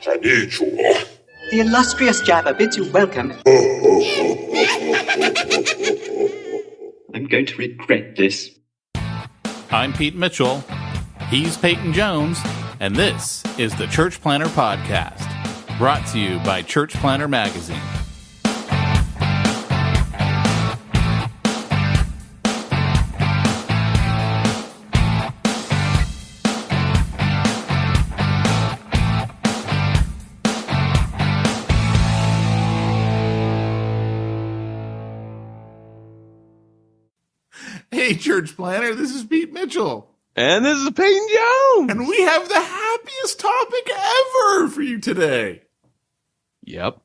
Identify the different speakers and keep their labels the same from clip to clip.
Speaker 1: The illustrious Jabba bids you welcome. I'm going to regret this.
Speaker 2: I'm Pete Mitchell. He's Peyton Jones. And this is the Church Planter Podcast, brought to you by Church Planter Magazine. Hey, Church Planter, this is Pete Mitchell.
Speaker 3: And this is Peyton Jones.
Speaker 2: And we have the happiest topic ever for you today.
Speaker 3: Yep.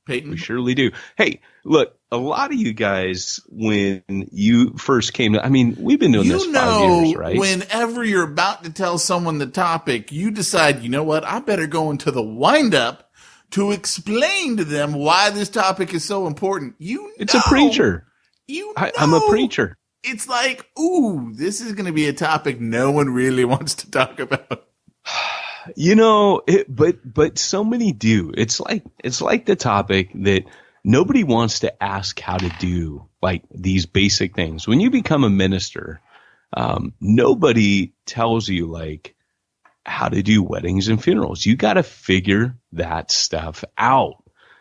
Speaker 2: Peyton?
Speaker 3: We surely do. Hey, look, a lot of you guys, when you first came to, we've been doing this 5 years, right?
Speaker 2: Whenever you're about to tell someone the topic, you decide, you know what, I better go into the wind-up to explain to them why this topic is so important.
Speaker 3: It's a preacher. I'm a preacher.
Speaker 2: It's like, ooh, this is going to be a topic no one really wants to talk about.
Speaker 3: But so many do. It's like the topic that nobody wants to ask how to do, like these basic things. When you become a minister, nobody tells you like how to do weddings and funerals. You got to figure that stuff out.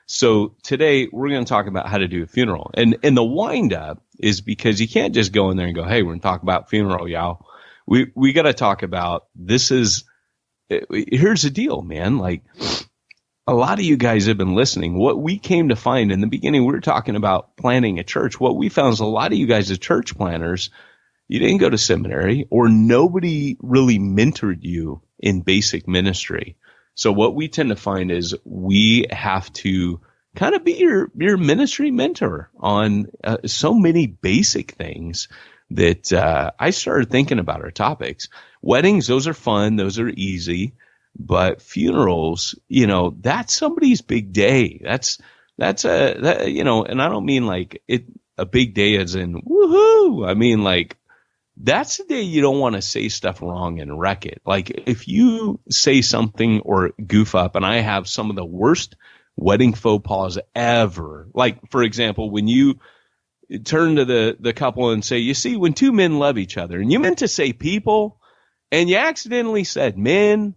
Speaker 3: So today we're going to talk about how to do a funeral. And the wind up is because you can't just go in there and go, hey, we're going to talk about funeral, y'all. We got to talk about here's the deal, man. Like a lot of you guys have been listening. What we came to find in the beginning, we were talking about planning a church. What we found is a lot of you guys as church planners, you didn't go to seminary or nobody really mentored you in basic ministry. So what we tend to find is we have to kind of be your ministry mentor on so many basic things that I started thinking about our topics. Weddings, those are fun. Those are easy. But funerals, that's somebody's big day. And I don't mean like a big day as in woohoo. I mean like, that's the day you don't want to say stuff wrong and wreck it. Like if you say something or goof up, and I have some of the worst wedding faux pas ever. Like, for example, when you turn to the couple and say, you see, when two men love each other, and you meant to say people, and you accidentally said men,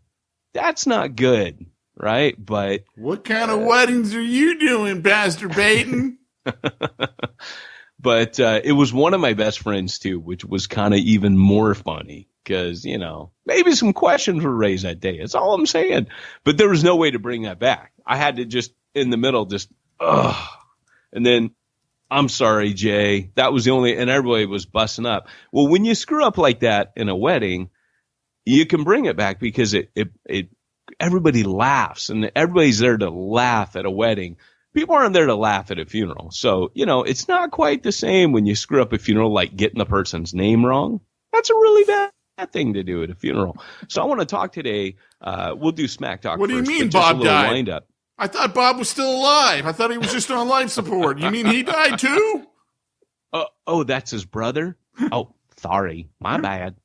Speaker 3: that's not good, right? But
Speaker 2: what kind of weddings are you doing, Pastor Peyton?
Speaker 3: But it was one of my best friends, too, which was kind of even more funny because, maybe some questions were raised that day. That's all I'm saying. But there was no way to bring that back. I had to just, in the middle, and then, I'm sorry, Jay. That was the only, and everybody was busting up. Well, when you screw up like that in a wedding, you can bring it back because everybody laughs, and everybody's there to laugh at a wedding. People aren't there to laugh at a funeral. So, it's not quite the same when you screw up a funeral, like getting the person's name wrong. That's a really bad thing to do at a funeral. So I want to talk today. We'll do smack talk.
Speaker 2: What do you
Speaker 3: first,
Speaker 2: mean Bob died? Wind up. I thought Bob was still alive. I thought he was just on life support. You mean he died too?
Speaker 3: Oh, that's his brother? Oh, sorry. My bad.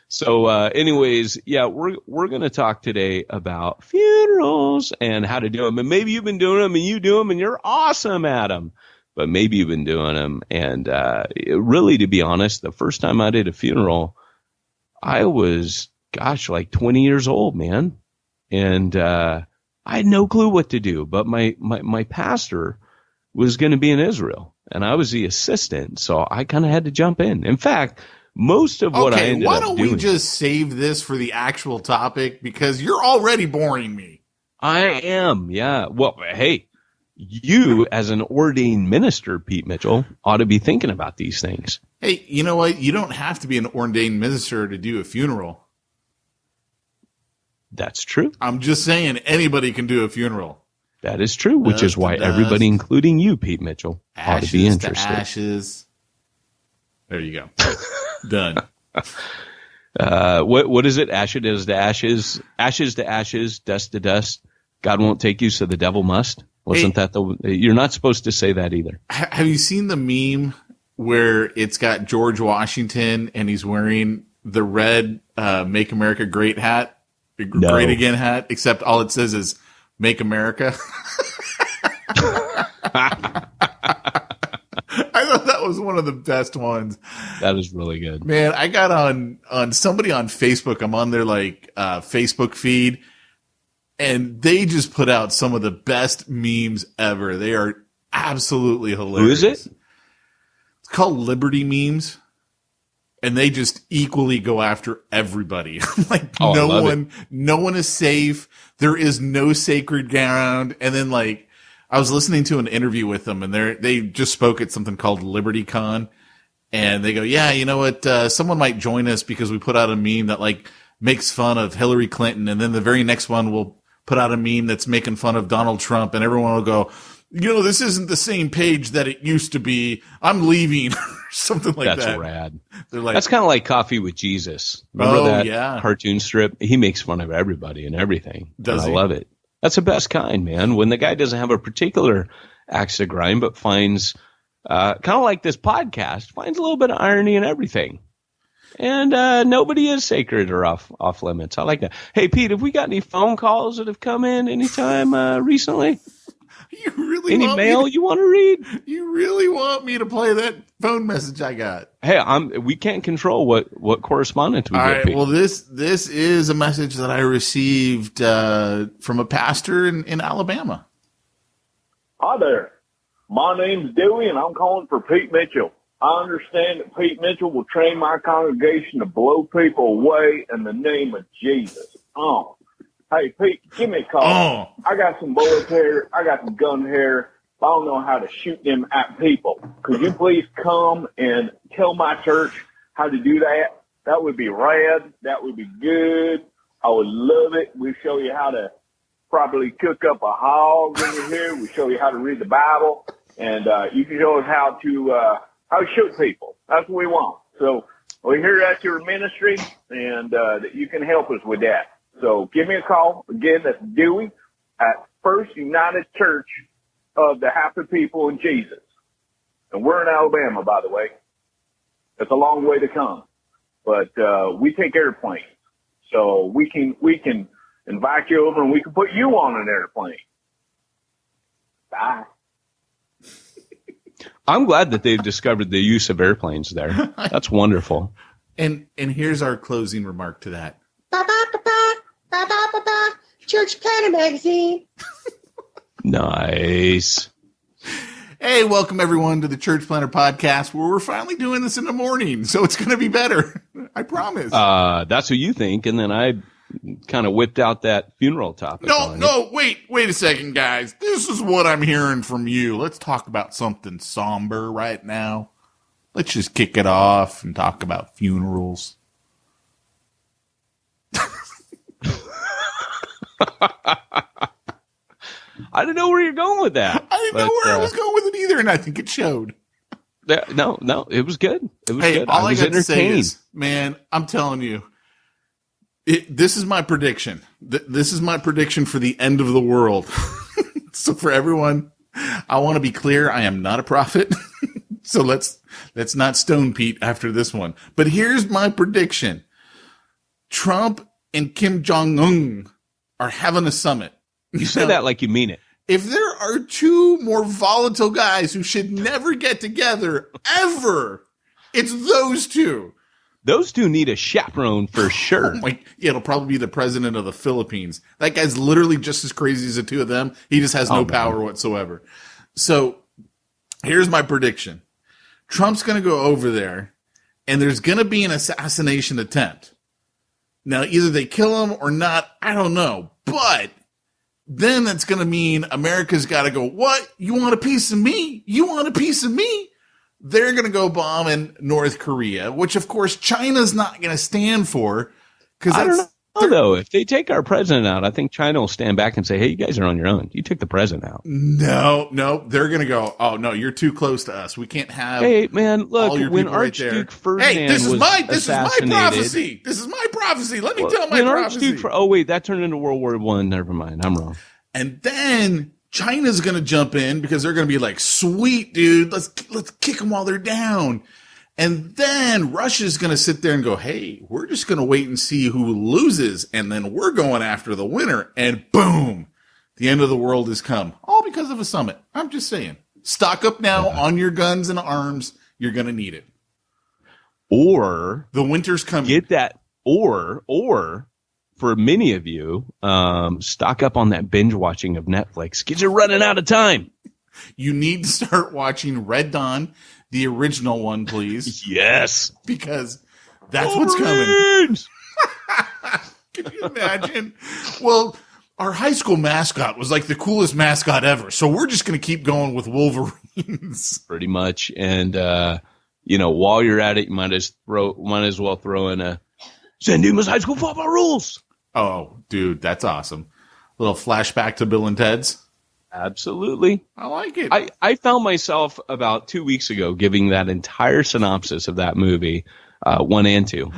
Speaker 3: So, anyways, yeah, we're going to talk today about funerals and how to do them. And maybe you've been doing them and you do them and you're awesome at them. But maybe you've been doing them. And really, to be honest, the first time I did a funeral, I was, like 20 years old, man. And I had no clue what to do. But my pastor was going to be in Israel, and I was the assistant. So I kind of had to jump in. In fact, most of what I ended up doing.
Speaker 2: Why don't we just save this for the actual topic? Because you're already boring me.
Speaker 3: I am, yeah. Well, hey, you as an ordained minister, Pete Mitchell, ought to be thinking about these things.
Speaker 2: Hey, you know what? You don't have to be an ordained minister to do a funeral.
Speaker 3: That's true.
Speaker 2: I'm just saying anybody can do a funeral.
Speaker 3: That is true, which is why everybody, including you, Pete Mitchell, ought to be interested.
Speaker 2: To ashes. There you go. Done.
Speaker 3: What is it? Ashes to ashes, dust to dust. God won't take you, so the devil must. Wasn't that you're not supposed to say that either.
Speaker 2: Have you seen the meme where it's got George Washington and he's wearing the red Make America Great hat? Great Again hat, except all it says is Make America. I thought that was one of the best ones.
Speaker 3: That is really good.
Speaker 2: Man, I got on somebody on Facebook. I'm on their Facebook feed, and they just put out some of the best memes ever. They are absolutely hilarious.
Speaker 3: Who is it?
Speaker 2: It's called Liberty Memes. And they just equally go after everybody. Like no one is safe. There is no sacred ground. And then I was listening to an interview with them, and they just spoke at something called LibertyCon, and they go, yeah, you know what? Someone might join us because we put out a meme that makes fun of Hillary Clinton, and then the very next one will put out a meme that's making fun of Donald Trump, and everyone will go, this isn't the same page that it used to be. I'm leaving, something like that.
Speaker 3: That's rad.
Speaker 2: They're like,
Speaker 3: that's kind of like Coffee with Jesus. Remember that cartoon strip? He makes fun of everybody and everything.
Speaker 2: Does
Speaker 3: he?
Speaker 2: I
Speaker 3: love it. That's the best kind, man. When the guy doesn't have a particular axe to grind, but finds, kind of like this podcast, finds a little bit of irony in everything. And nobody is sacred or off limits. I like that. Hey, Pete, have we got any phone calls that have come in anytime recently?
Speaker 2: You really
Speaker 3: any mail you want to read?
Speaker 2: You really want me to play that phone message I got?
Speaker 3: Hey, we can't control what correspondence we
Speaker 2: get. All right.
Speaker 3: Pete.
Speaker 2: Well, this is a message that I received from a pastor in Alabama.
Speaker 4: Hi there. My name's Dewey, and I'm calling for Pete Mitchell. I understand that Pete Mitchell will train my congregation to blow people away in the name of Jesus. Hey, Pete, give me a call. I got some bullets here. I got some gun here. I don't know how to shoot them at people. Could you please come and tell my church how to do that? That would be rad. That would be good. I would love it. We show you how to properly cook up a hog over here. We show you how to read the Bible, and you can show us how to shoot people. That's what we want. So we're here at your ministry, and that you can help us with that. So give me a call. Again, that's Dewey at First United Church of the Happy People in Jesus. And we're in Alabama, by the way. It's a long way to come. But we take airplanes. So we can invite you over, and we can put you on an airplane. Bye.
Speaker 3: I'm glad that they've discovered the use of airplanes there. That's wonderful.
Speaker 2: And here's our closing remark to that.
Speaker 5: Church Planner Magazine.
Speaker 3: Nice.
Speaker 2: Hey, welcome everyone to the Church Planner Podcast, where we're finally doing this in the morning, so it's going to be better. I promise.
Speaker 3: That's what you think, and then I kind of whipped out that funeral topic.
Speaker 2: Wait a second, guys. This is what I'm hearing from you. Let's talk about something somber right now. Let's just kick it off and talk about funerals.
Speaker 3: I didn't know where you're going with that.
Speaker 2: I didn't know where I was going with it either, and I think it showed.
Speaker 3: No, it was good. It was good.
Speaker 2: All I got
Speaker 3: entertained.
Speaker 2: to say is, man, I'm telling you, this is my prediction. This is my prediction for the end of the world. So for everyone, I want to be clear. I am not a prophet. So let's not stone Pete after this one. But here's my prediction. Trump and Kim Jong-un are having a summit.
Speaker 3: You say that like you mean it.
Speaker 2: If there are two more volatile guys who should never get together, ever, it's those two.
Speaker 3: Those two need a chaperone for sure.
Speaker 2: It'll probably be the president of the Philippines. That guy's literally just as crazy as the two of them. He just has no power whatsoever. So here's my prediction. Trump's going to go over there, and there's going to be an assassination attempt. Now, either they kill him or not, I don't know. But then that's going to mean America's got to go, what? You want a piece of me? You want a piece of me? They're going to go bomb in North Korea, which, of course, China's not going to stand for.
Speaker 3: I don't know, though. If they take our president out, I think China will stand back and say, hey, you guys are on your own. You took the president out.
Speaker 2: No. They're going to go, oh, no, you're too close to us. We can't have.
Speaker 3: Hey, man, look, when Archduke Ferdinand
Speaker 2: this is my prophecy. This is my prophecy. Let me tell my prophecy.
Speaker 3: That turned into World War I. Never mind. I'm wrong.
Speaker 2: And then China's going to jump in because they're going to be like, sweet, dude, let's kick them while they're down. And then Russia's going to sit there and go, hey, we're just going to wait and see who loses. And then we're going after the winner. And boom, The end of the world has come. All because of a summit. I'm just saying. Stock up now on your guns and arms. You're going to need it.
Speaker 3: Or
Speaker 2: the winter's coming.
Speaker 3: Get that. Or for many of you, stock up on that binge watching of Netflix because you're running out of time.
Speaker 2: You need to start watching Red Dawn, the original one, please.
Speaker 3: Yes.
Speaker 2: Because that's what's coming. Can you imagine? Well, our high school mascot was like the coolest mascot ever. So we're just going to keep going with Wolverines.
Speaker 3: Pretty much. And, while you're at it, you might as well throw in a San Dimas High School football rules.
Speaker 2: Oh, dude, that's awesome. Little flashback to Bill and Ted's.
Speaker 3: Absolutely.
Speaker 2: I like it.
Speaker 3: I found myself about 2 weeks ago giving that entire synopsis of that movie, 1 and 2,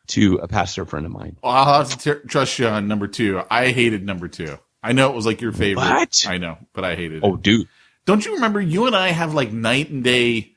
Speaker 3: to a pastor friend of mine.
Speaker 2: Well, I'll have to trust you on number 2. I hated number 2. I know it was like your favorite.
Speaker 3: What?
Speaker 2: I know, but I hated it.
Speaker 3: Oh, dude.
Speaker 2: Don't you remember you and I have like night and day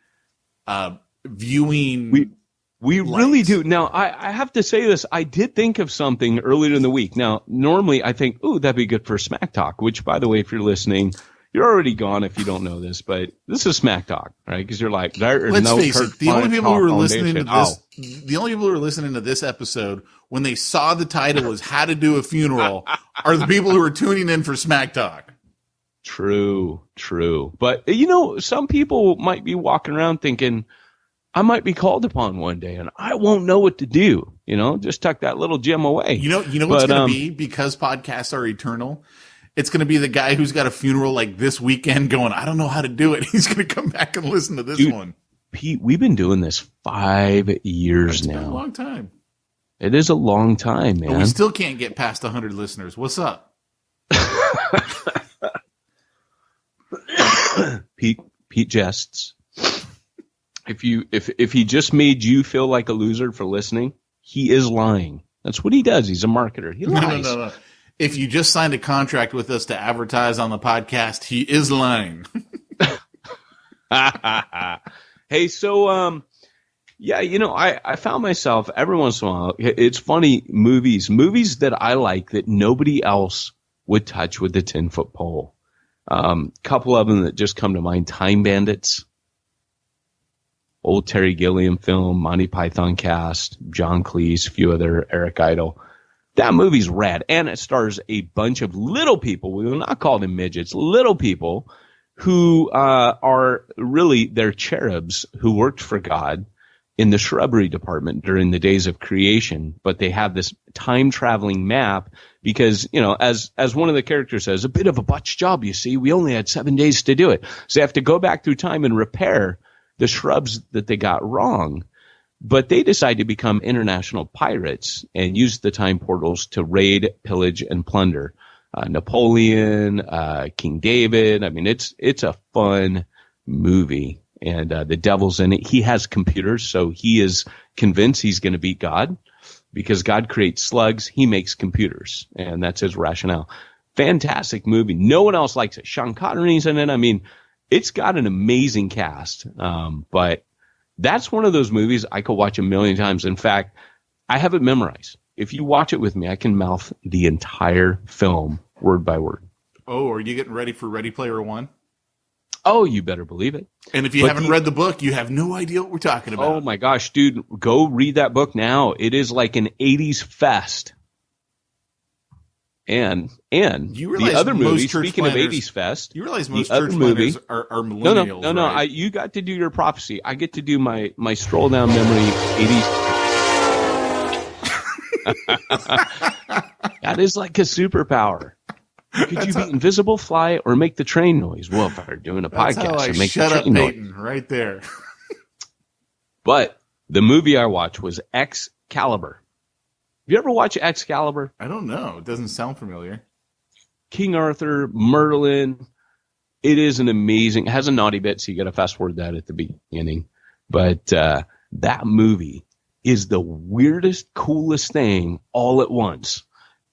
Speaker 2: viewing?
Speaker 3: We really do. Now, I have to say this. I did think of something earlier in the week. Now, normally I think, ooh, that'd be good for Smack Talk, which, by the way, if you're listening, you're already gone if you don't know this, but this is Smack Talk, right? Because you're like,
Speaker 2: let's face it, the only people who were listening to this, the only people who were listening to this episode when they saw the title was "How to Do a Funeral" are the people who are tuning in for Smack Talk.
Speaker 3: True. But some people might be walking around thinking, I might be called upon one day, and I won't know what to do. Just tuck that little gem away.
Speaker 2: You know what's going to be, because podcasts are eternal. It's going to be the guy who's got a funeral like this weekend going, I don't know how to do it. He's going to come back and listen to this one.
Speaker 3: Pete, we've been doing this 5 years now.
Speaker 2: It's been a long time.
Speaker 3: It is a long time, man.
Speaker 2: But we still can't get past 100 listeners. What's up?
Speaker 3: Pete jests. If he just made you feel like a loser for listening, he is lying. That's what he does. He's a marketer. He lies.
Speaker 2: No. If you just signed a contract with us to advertise on the podcast, he is lying.
Speaker 3: Hey, so I found myself every once in a while. It's funny, movies that I like that nobody else would touch with the 10-foot pole. Couple of them that just come to mind: Time Bandits. Old Terry Gilliam film, Monty Python cast, John Cleese, a few other, Eric Idle. That movie's rad, and it stars a bunch of little people. We will not call them midgets, little people who are really they're cherubs who worked for God in the shrubbery department during the days of creation. But they have this time-traveling map because, as one of the characters says, a bit of a botched job, you see. We only had 7 days to do it. So they have to go back through time and repair the shrubs that they got wrong. But they decide to become international pirates and use the time portals to raid, pillage, and plunder. Napoleon, King David. I mean, it's a fun movie. And the devil's in it. He has computers, so he is convinced he's going to beat God because God creates slugs. He makes computers, and that's his rationale. Fantastic movie. No one else likes it. Sean Connery's in it. I mean, it's got an amazing cast, but that's one of those movies I could watch a million times. In fact, I have it memorized. If you watch it with me, I can mouth the entire film word by word.
Speaker 2: Oh, are you getting ready for Ready Player One?
Speaker 3: Oh, you better believe it.
Speaker 2: And if you haven't read the book, you have no idea what we're talking about.
Speaker 3: Oh, my gosh, dude, go read that book now. It is like an 80s fest. And the other movie, speaking of 80s fest,
Speaker 2: you realize most church planners are millennials,
Speaker 3: No.
Speaker 2: right?
Speaker 3: You got to do your prophecy. I get to do my stroll down memory 80s. That is like a superpower. Could you be invisible, fly, or make the train noise? Well, if I were doing a podcast, I'd make the train noise.
Speaker 2: Peyton, right there.
Speaker 3: But the movie I watched was Excalibur. Have you ever watched Excalibur?
Speaker 2: I don't know. It doesn't sound familiar.
Speaker 3: King Arthur, Merlin. It is an amazing. It has a naughty bit, so you got to fast forward that at the beginning. But that movie is the weirdest, coolest thing all at once.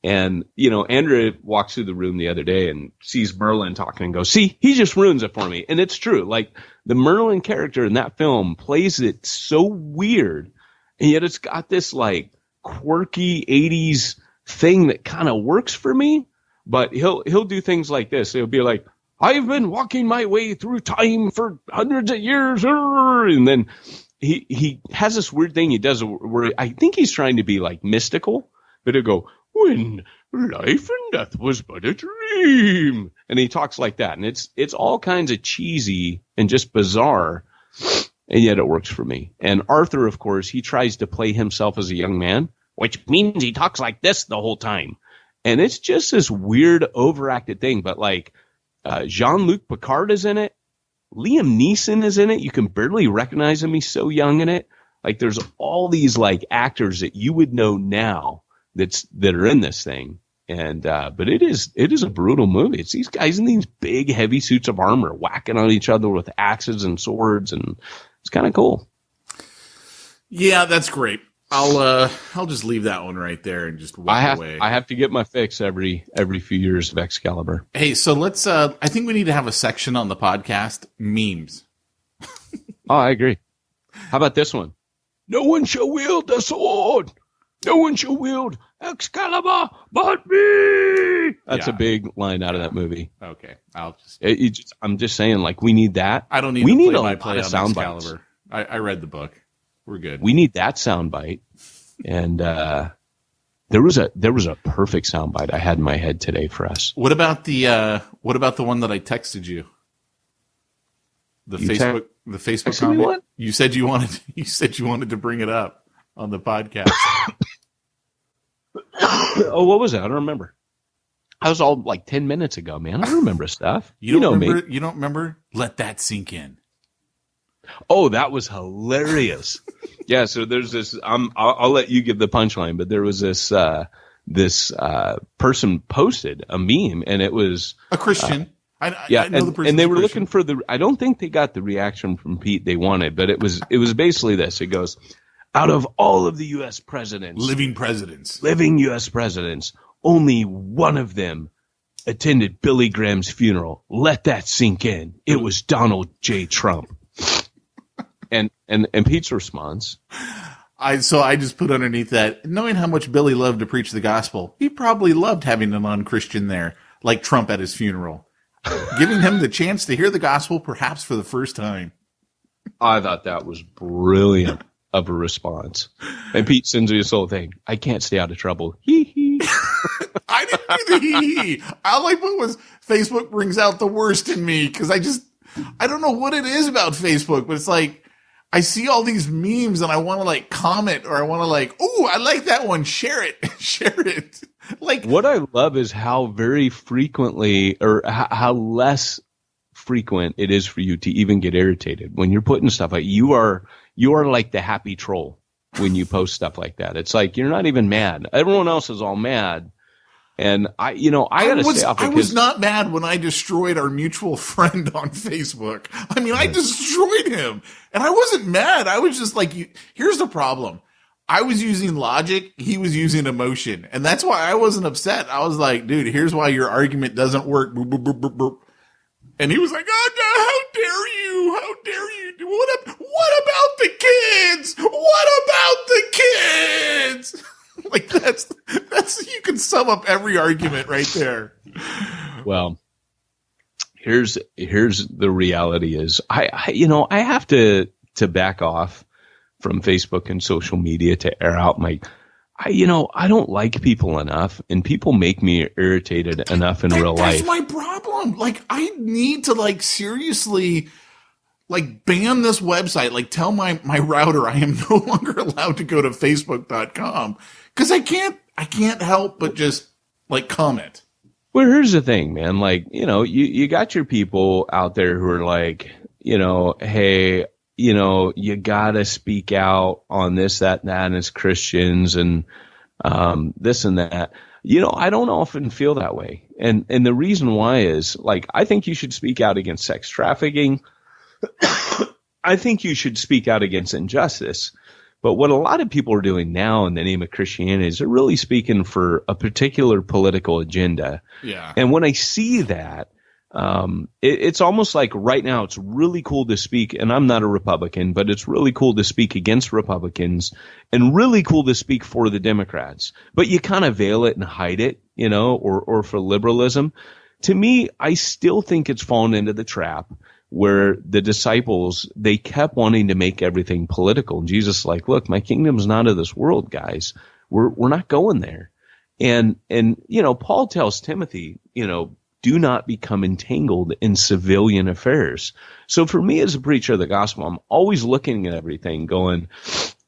Speaker 3: And, Andrea walks through the room the other day and sees Merlin talking and goes, see, he just ruins it for me. And it's true. Like, the Merlin character in that film plays it so weird, and yet it's got this, like, quirky 80s thing that kind of works for me. But he'll do things like this. He'll be like, I've been walking my way through time for hundreds of years. And then he has this weird thing he does where I think he's trying to be like mystical, but he'll go, when life and death was but a dream. And he talks like that. And it's all kinds of cheesy and just bizarre. And yet it works for me. And Arthur, of course, he tries to play himself as a young man, which means he talks like this the whole time. And it's just this weird overacted thing. But like, Jean-Luc Picard is in it. Liam Neeson is in it. You can barely recognize him. He's so young in it. Like there's all these like actors that you would know now that are in this thing. And, but it is a brutal movie. It's these guys in these big heavy suits of armor whacking on each other with axes and swords. And it's kind of cool.
Speaker 2: Yeah, that's great. I'll just leave that one right there and just walk away.
Speaker 3: I have to get my fix every few years of Excalibur.
Speaker 2: Hey, so let's, I think we need to have a section on the podcast, memes.
Speaker 3: Oh, I agree. How about this one? No one shall wield the sword. No one shall wield Excalibur but me. That's a big line out of that movie.
Speaker 2: Okay.
Speaker 3: I'm just saying, like, we need that.
Speaker 2: I don't need
Speaker 3: we
Speaker 2: to
Speaker 3: need
Speaker 2: play
Speaker 3: a
Speaker 2: by
Speaker 3: lot
Speaker 2: play
Speaker 3: of
Speaker 2: on
Speaker 3: sound
Speaker 2: Excalibur.
Speaker 3: bites.
Speaker 2: I read the book. We're good.
Speaker 3: We need that soundbite. And there was a perfect soundbite I had in my head today for us.
Speaker 2: What about the one that I texted you? The Facebook comment.
Speaker 3: What?
Speaker 2: You said you wanted to bring it up on the podcast.
Speaker 3: Oh, what was that? I don't remember. I was all like 10 minutes ago, man. I remember stuff.
Speaker 2: You
Speaker 3: know
Speaker 2: remember,
Speaker 3: me.
Speaker 2: You don't remember? Let that sink in.
Speaker 3: Oh, that was hilarious. Yeah, so there's this, I'll let you give the punchline, but there was this person posted a meme, and it was
Speaker 2: a Christian. I know the person.
Speaker 3: And they were looking for I don't think they got the reaction from Pete they wanted, but it was basically this. It goes, out of all of the U.S. presidents, living U.S. presidents, only one of them attended Billy Graham's funeral. Let that sink in. It was Donald J. Trump. And Pete's response.
Speaker 2: I just put underneath that, knowing how much Billy loved to preach the gospel, he probably loved having a non-Christian there, like Trump at his funeral, giving him the chance to hear the gospel perhaps for the first time.
Speaker 3: I thought that was brilliant of a response. And Pete sends me this whole thing. I can't stay out of trouble. Hee hee.
Speaker 2: I didn't do the hee hee. All I put was Facebook brings out the worst in me because I don't know what it is about Facebook, but it's like, I see all these memes and I want to like comment or I want to like, oh, I like that one. Share it. Share it. Like
Speaker 3: what I love is how very frequently or how less frequent it is for you to even get irritated when you're putting stuff like you are like the happy troll when you post stuff like that. It's like, you're not even mad. Everyone else is all mad. And I gotta stay off it.
Speaker 2: I was not mad when I destroyed our mutual friend on Facebook. I mean, I destroyed him and I wasn't mad. I was just like, here's the problem. I was using logic. He was using emotion. And that's why I wasn't upset. I was like, dude, here's why your argument doesn't work. Boop, boop, boop, boop, boop. And he was like, oh, no, how dare you? How dare you? What about the kids? What about the kids? Like that's you can sum up every argument right there.
Speaker 3: Well, here's the reality is I have to back off from Facebook and social media to air out I don't like people enough, and people make me irritated enough in real life.
Speaker 2: That's my problem. Like, I need to seriously ban this website. Like, tell my router I am no longer allowed to go to Facebook.com because I can't help but just comment.
Speaker 3: Well, here's the thing, man. You got your people out there who are like, hey, you gotta speak out on this, that, and that as Christians and, this and that. I don't often feel that way. And the reason why is I think you should speak out against sex trafficking. I think you should speak out against injustice. But what a lot of people are doing now in the name of Christianity is they're really speaking for a particular political agenda.
Speaker 2: Yeah.
Speaker 3: And when I see that, It's almost like right now it's really cool to speak, and I'm not a Republican, but it's really cool to speak against Republicans and really cool to speak for the Democrats. But you kind of veil it and hide it, or for liberalism. To me, I still think it's fallen into the trap where the disciples, they kept wanting to make everything political. And Jesus is like, look, my kingdom's not of this world, guys. We're not going there. And Paul tells Timothy, do not become entangled in civilian affairs. So for me as a preacher of the gospel, I'm always looking at everything going,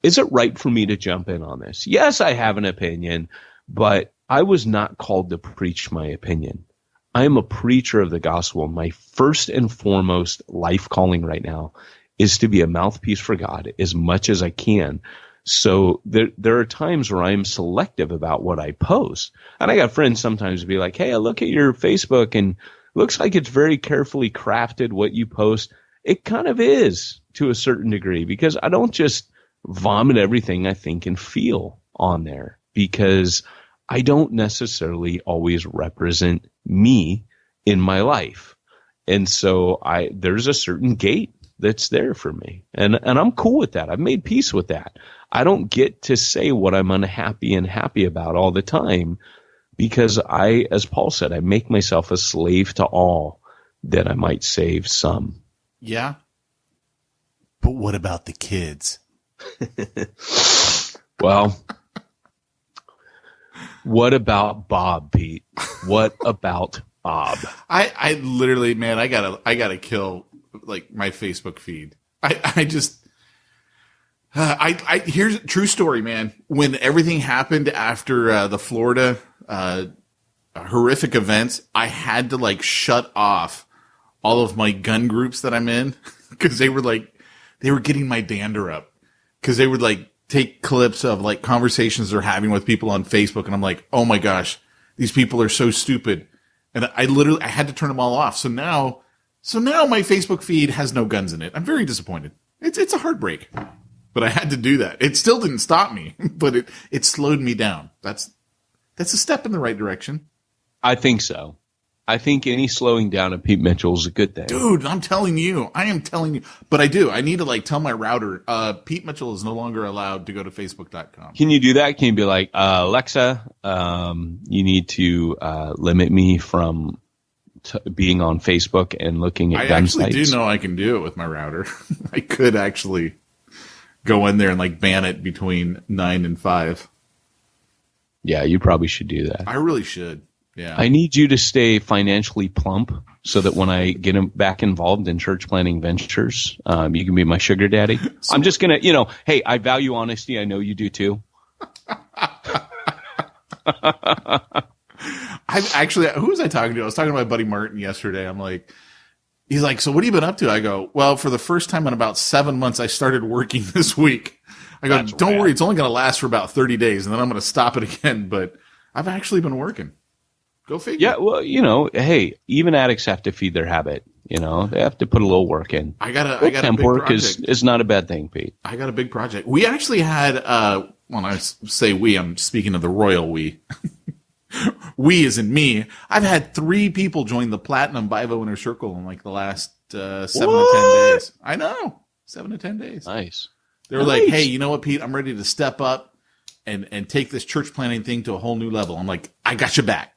Speaker 3: is it right for me to jump in on this? Yes, I have an opinion, but I was not called to preach my opinion. I am a preacher of the gospel. My first and foremost life calling right now is to be a mouthpiece for God as much as I can. So there are times where I'm selective about what I post. And I got friends sometimes be like, hey, I look at your Facebook and looks like it's very carefully crafted what you post. It kind of is to a certain degree because I don't just vomit everything I think and feel on there because I don't necessarily always represent me in my life. And so there's a certain gate that's there for me. And I'm cool with that. I've made peace with that. I don't get to say what I'm unhappy and happy about all the time because as Paul said, I make myself a slave to all that I might save some.
Speaker 2: Yeah. But what about the kids?
Speaker 3: Well, what about Bob, Pete? What about Bob?
Speaker 2: I literally, man, I gotta kill like my Facebook feed. Here's a true story, man. When everything happened after the Florida horrific events, I had to like shut off all of my gun groups that I'm in because they were getting my dander up because they would like take clips of like conversations they're having with people on Facebook, and I'm like, oh my gosh, these people are so stupid, and I had to turn them all off. So now my Facebook feed has no guns in it. I'm very disappointed. It's a heartbreak. But I had to do that. It still didn't stop me, but it slowed me down. That's a step in the right direction.
Speaker 3: I think so. I think any slowing down of Pete Mitchell is a good thing.
Speaker 2: Dude, I am telling you. But I do. I need to like tell my router, Pete Mitchell is no longer allowed to go to Facebook.com.
Speaker 3: Can you do that? Can you be like, Alexa, you need to limit me from being on Facebook and looking at gun sites? I
Speaker 2: actually do know I can do it with my router. I could actually go in there and like ban it between 9 and 5.
Speaker 3: Yeah, you probably should do that.
Speaker 2: I really should. Yeah.
Speaker 3: I need you to stay financially plump so that when I get back involved in church planning ventures, you can be my sugar daddy. So, I'm just going to, hey, I value honesty. I know you do too.
Speaker 2: Who was I talking to? I was talking to my buddy Martin yesterday. He's like, so what have you been up to? I go, well, for the first time in about 7 months, I started working this week. I go, don't worry, it's only going to last for about 30 days, and then I'm going to stop it again. But I've actually been working. Go figure.
Speaker 3: Yeah, well, hey, even addicts have to feed their habit. They have to put a little work in.
Speaker 2: I got a big
Speaker 3: work
Speaker 2: project.
Speaker 3: is not a bad thing, Pete.
Speaker 2: I got a big project. We actually had, when I say we, I'm speaking of the royal we. We as in me. I've had 3 people join the Platinum Bivo Inner Circle in like the last 7 to 10 days. I know. 7 to 10 days.
Speaker 3: Nice.
Speaker 2: They were like, hey, you know what, Pete? I'm ready to step up and take this church planning thing to a whole new level. I'm like, I got your back.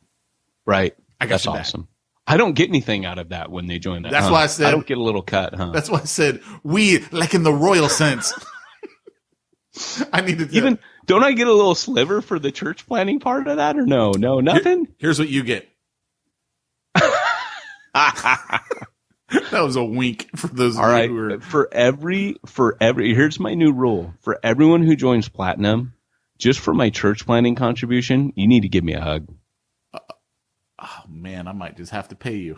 Speaker 3: Right.
Speaker 2: That's
Speaker 3: awesome. I don't get anything out of that when they join that.
Speaker 2: That's why I said.
Speaker 3: I don't get a little cut, huh?
Speaker 2: That's why I said we, like in the royal sense. I needed to.
Speaker 3: Don't I get a little sliver for the church planning part of that, or no, nothing?
Speaker 2: Here's what you get. That was a wink for those
Speaker 3: All
Speaker 2: of
Speaker 3: right.
Speaker 2: you who are.
Speaker 3: For every, here's my new rule. For everyone who joins Platinum, just for my church planning contribution, you need to give me a hug.
Speaker 2: Oh man, I might just have to pay you.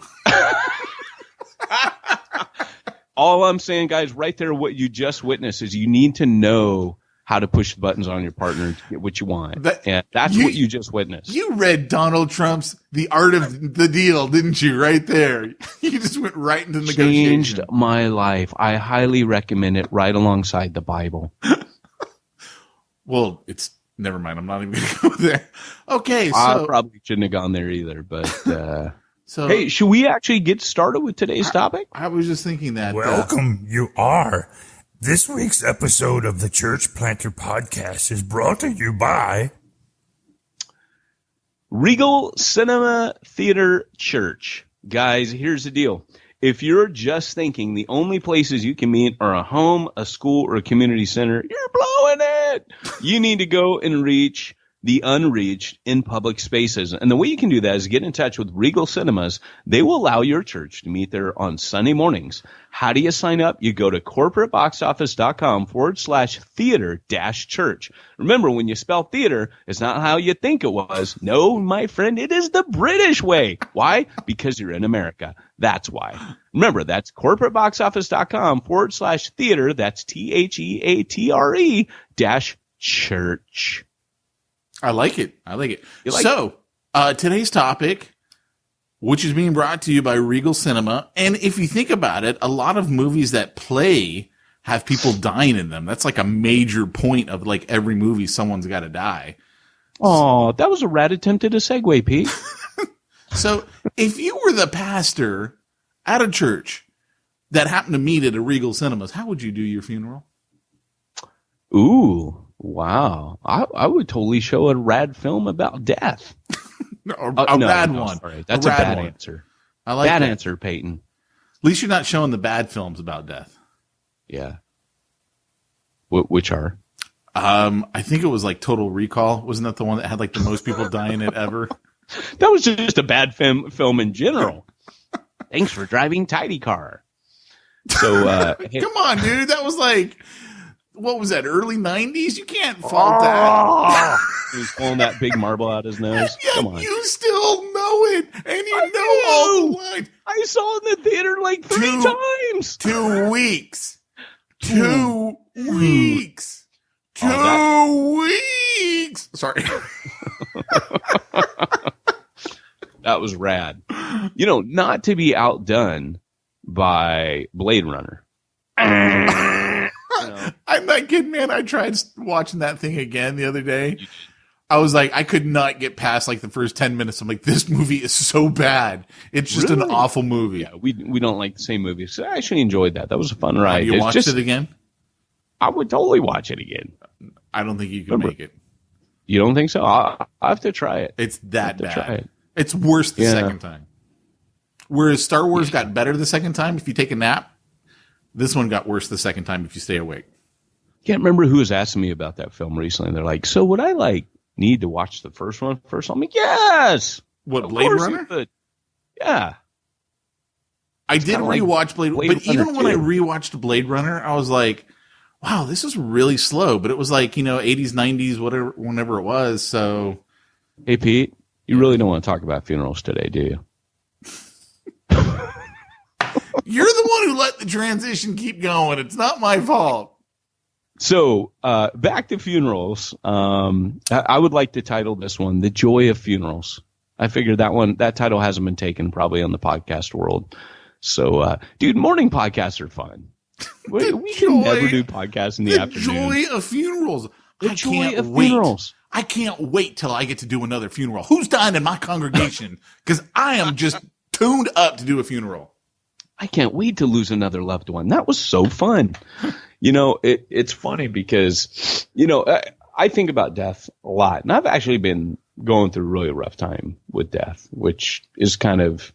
Speaker 3: All I'm saying, guys, right there, what you just witnessed is you need to know how to push the buttons on your partner to get what you want. And that's what you just witnessed.
Speaker 2: You read Donald Trump's The Art of the Deal, didn't you? Right there. You just went right into negotiation.
Speaker 3: Changed my life. I highly recommend it right alongside the Bible.
Speaker 2: Well, never mind. I'm not even going to go there. Okay. So
Speaker 3: I probably shouldn't have gone there either, but
Speaker 2: So,
Speaker 3: hey, should we actually get started with today's topic?
Speaker 2: I was just thinking that.
Speaker 6: Welcome, you are. This week's episode of the Church Planter Podcast is brought to you by
Speaker 3: Regal Cinema Theater Church. Guys, here's the deal. If you're just thinking the only places you can meet are a home, a school, or a community center, you're blowing it. You need to go and reach the unreached in public spaces. And the way you can do that is get in touch with Regal Cinemas. They will allow your church to meet there on Sunday mornings. How do you sign up? You go to corporateboxoffice.com/theater-church. Remember, when you spell theater, it's not how you think it was. No, my friend, it is the British way. Why? Because you're in America. That's why. Remember, that's corporateboxoffice.com/theater. That's THEATRE-church.
Speaker 2: I like it. Today's topic, which is being brought to you by Regal Cinema. And if you think about it, a lot of movies that play have people dying in them. That's like a major point of like every movie, someone's got to die.
Speaker 3: Oh, that was a rad attempt at a segue, Pete.
Speaker 2: So if you were the pastor at a church that happened to meet at a Regal Cinemas, how would you do your funeral?
Speaker 3: Ooh. Wow. I would totally show a rad film about death.
Speaker 2: A bad one.
Speaker 3: Sorry. That's a bad answer.
Speaker 2: I like
Speaker 3: bad
Speaker 2: that
Speaker 3: answer, Peyton.
Speaker 2: At least you're not showing the bad films about death.
Speaker 3: Yeah. Which are?
Speaker 2: I think it was like Total Recall. Wasn't that the one that had like the most people dying in it ever?
Speaker 3: That was just a bad film in general. Thanks for driving tidy car. So,
Speaker 2: come on, dude. That was like, what was that, early 90s? You can't fault that.
Speaker 3: He was pulling that big marble out his nose.
Speaker 2: Yeah,
Speaker 3: come on.
Speaker 2: You still know it, and you know all the lines.
Speaker 3: I saw it in the theater like 3 times.
Speaker 2: 2 weeks. 2 weeks. 2 weeks. Sorry.
Speaker 3: That was rad. You know, not to be outdone by Blade Runner.
Speaker 2: I'm not kidding, man. I tried watching that thing again the other day. I was like, I could not get past like the first 10 minutes. I'm like, this movie is so bad. It's just an awful movie.
Speaker 3: Yeah, we don't like the same movies. So I actually enjoyed that. That was a fun ride.
Speaker 2: You watched it again?
Speaker 3: I would totally watch it again.
Speaker 2: I don't think you can make it.
Speaker 3: You don't think so? I have to try it.
Speaker 2: It's that bad. It's worse the second time. Whereas Star Wars got better the second time if you take a nap, this one got worse the second time if you stay awake.
Speaker 3: Can't remember who was asking me about that film recently. They're like, so would I need to watch the first one first? I'm like, yes.
Speaker 2: What, Blade Runner?
Speaker 3: Yeah.
Speaker 2: I did rewatch Blade Runner, but even when I rewatched Blade Runner, I was like, wow, this is really slow. But it was like, 80s, 90s, whatever, whenever it was. So,
Speaker 3: hey, Pete, you really don't want to talk about funerals today, do you?
Speaker 2: You're the one who let the transition keep going. It's not my fault.
Speaker 3: So, back to funerals. I would like to title this one, The Joy of Funerals. I figured that title hasn't been taken probably on the podcast world. So, dude, morning podcasts are fun. We can never do podcasts in the afternoon.
Speaker 2: The joy of funerals.
Speaker 3: The joy of funerals.
Speaker 2: I can't wait till I get to do another funeral. Who's dying in my congregation? Because I am just tuned up to do a funeral.
Speaker 3: I can't wait to lose another loved one. That was so fun. It's funny because, I think about death a lot. And I've actually been going through a really rough time with death, which is kind of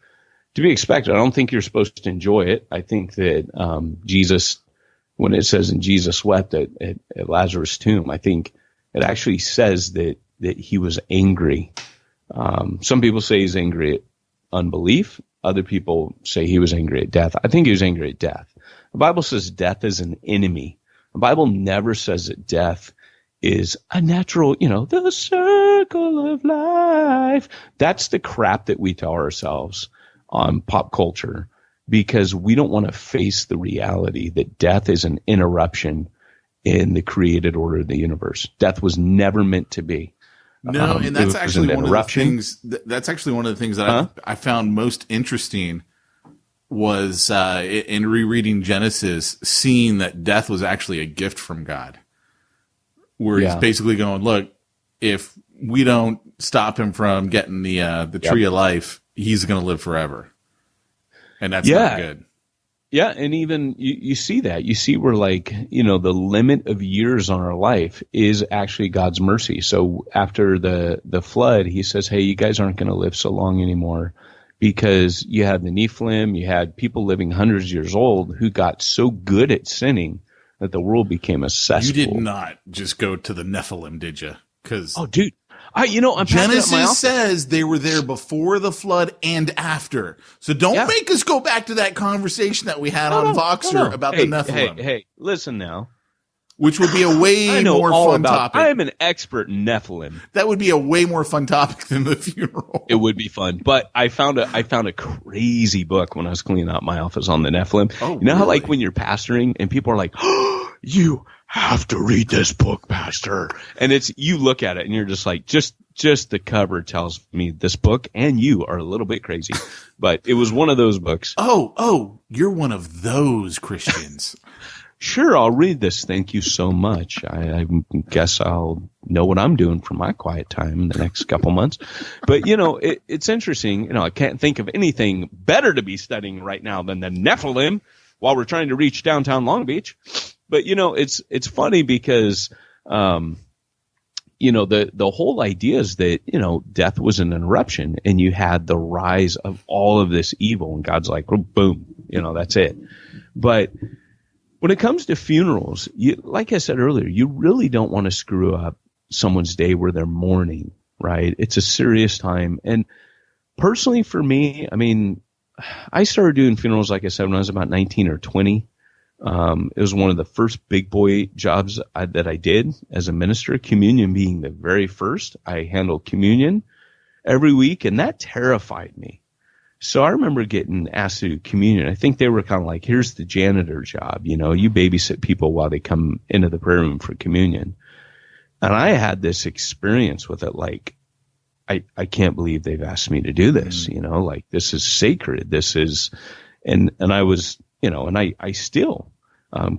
Speaker 3: to be expected. I don't think you're supposed to enjoy it. I think that Jesus, when it says, and Jesus wept at Lazarus' tomb, I think it actually says that he was angry. Some people say he's angry at unbelief. Other people say he was angry at death. I think he was angry at death. The Bible says death is an enemy. The Bible never says that death is a natural, the circle of life. That's the crap that we tell ourselves on pop culture because we don't want to face the reality that death is an interruption in the created order of the universe. Death was never meant to be.
Speaker 2: No, and that's actually one of the things. That's actually one of the things that I found most interesting was in rereading Genesis, seeing that death was actually a gift from God, where he's basically going, "Look, if we don't stop him from getting the tree of life, he's going to live forever. And that's not good.
Speaker 3: Yeah, and even you see that. You see where, like, you know, the limit of years on our life is actually God's mercy. So after the flood, he says, hey, you guys aren't going to live so long anymore because you had the Nephilim, you had people living hundreds of years old who got so good at sinning that the world became a cesspool.
Speaker 2: You did not just go to the Nephilim, did you? Because
Speaker 3: dude. I'm
Speaker 2: Genesis says they were there before the flood and after. So don't make us go back to that conversation that we had on Voxer about the Nephilim.
Speaker 3: Hey, listen now.
Speaker 2: Which would be a way more fun topic.
Speaker 3: I am an expert in Nephilim.
Speaker 2: That would be a way more fun topic than the funeral.
Speaker 3: It would be fun. But I found a crazy book when I was cleaning out my office on the Nephilim.
Speaker 2: Oh,
Speaker 3: you know how, like, when you're pastoring and people are like, oh, you have to read this book, Pastor. And you look at it and you're just like, just the cover tells me this book and you are a little bit crazy. But it was one of those books.
Speaker 2: Oh, you're one of those Christians.
Speaker 3: Sure, I'll read this. Thank you so much. I guess I'll know what I'm doing for my quiet time in the next couple months. But, you know, it's interesting. You know, I can't think of anything better to be studying right now than the Nephilim while we're trying to reach downtown Long Beach. But, you know, it's funny because, you know, the whole idea is that, you know, death was an interruption and you had the rise of all of this evil and God's like, boom, you know, that's it. But when it comes to funerals, like I said earlier, you really don't want to screw up someone's day where they're mourning, right? It's a serious time. And personally for me, I mean, I started doing funerals, like I said, when I was about 19 or 20. It was one of the first big boy jobs that I did as a minister, communion being the very first. I handled communion every week, and that terrified me. So I remember getting asked to do communion. I think they were kind of like, here's the janitor job. You know, you babysit people while they come into the prayer room for communion. And I had this experience with it, like, I can't believe they've asked me to do this, you know, like, this is sacred. This is, and I was, you know, and I still,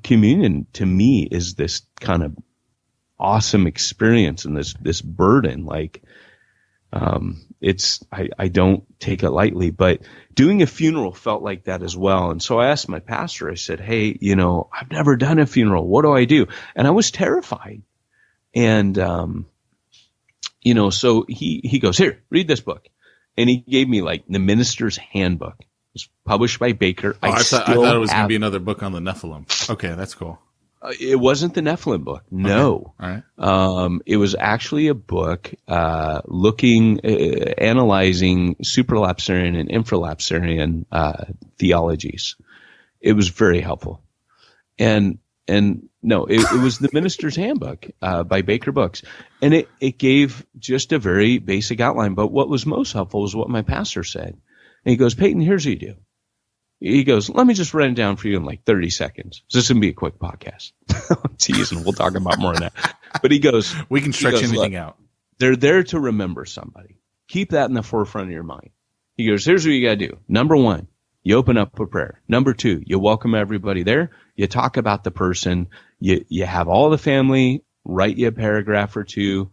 Speaker 3: communion to me is this kind of awesome experience and this burden, like, I don't take it lightly, but doing a funeral felt like that as well. And so I asked my pastor, I said, hey, you know, I've never done a funeral. What do I do? And I was terrified. And, you know, so he goes, here, read this book. And he gave me, like, the Minister's Handbook. It was published by Baker.
Speaker 2: I thought it was going to be another book on the Nephilim. Okay, that's cool.
Speaker 3: It wasn't the Nephilim book. No.
Speaker 2: Okay. All right.
Speaker 3: It was actually a book analyzing supralapsarian and infralapsarian theologies. It was very helpful. And no, it was the Minister's Handbook by Baker Books. And it gave just a very basic outline. But what was most helpful was what my pastor said. And he goes, Peyton, here's what you do. He goes, let me just run it down for you in like 30 seconds. This is going to be a quick podcast. I'm teasing. We'll talk about more of that. But he goes,
Speaker 2: we can stretch anything out.
Speaker 3: They're there to remember somebody. Keep that in the forefront of your mind. He goes, here's what you got to do. Number 1, you open up a prayer. Number 2, you welcome everybody there. You talk about the person. You have all the family write you a paragraph or two.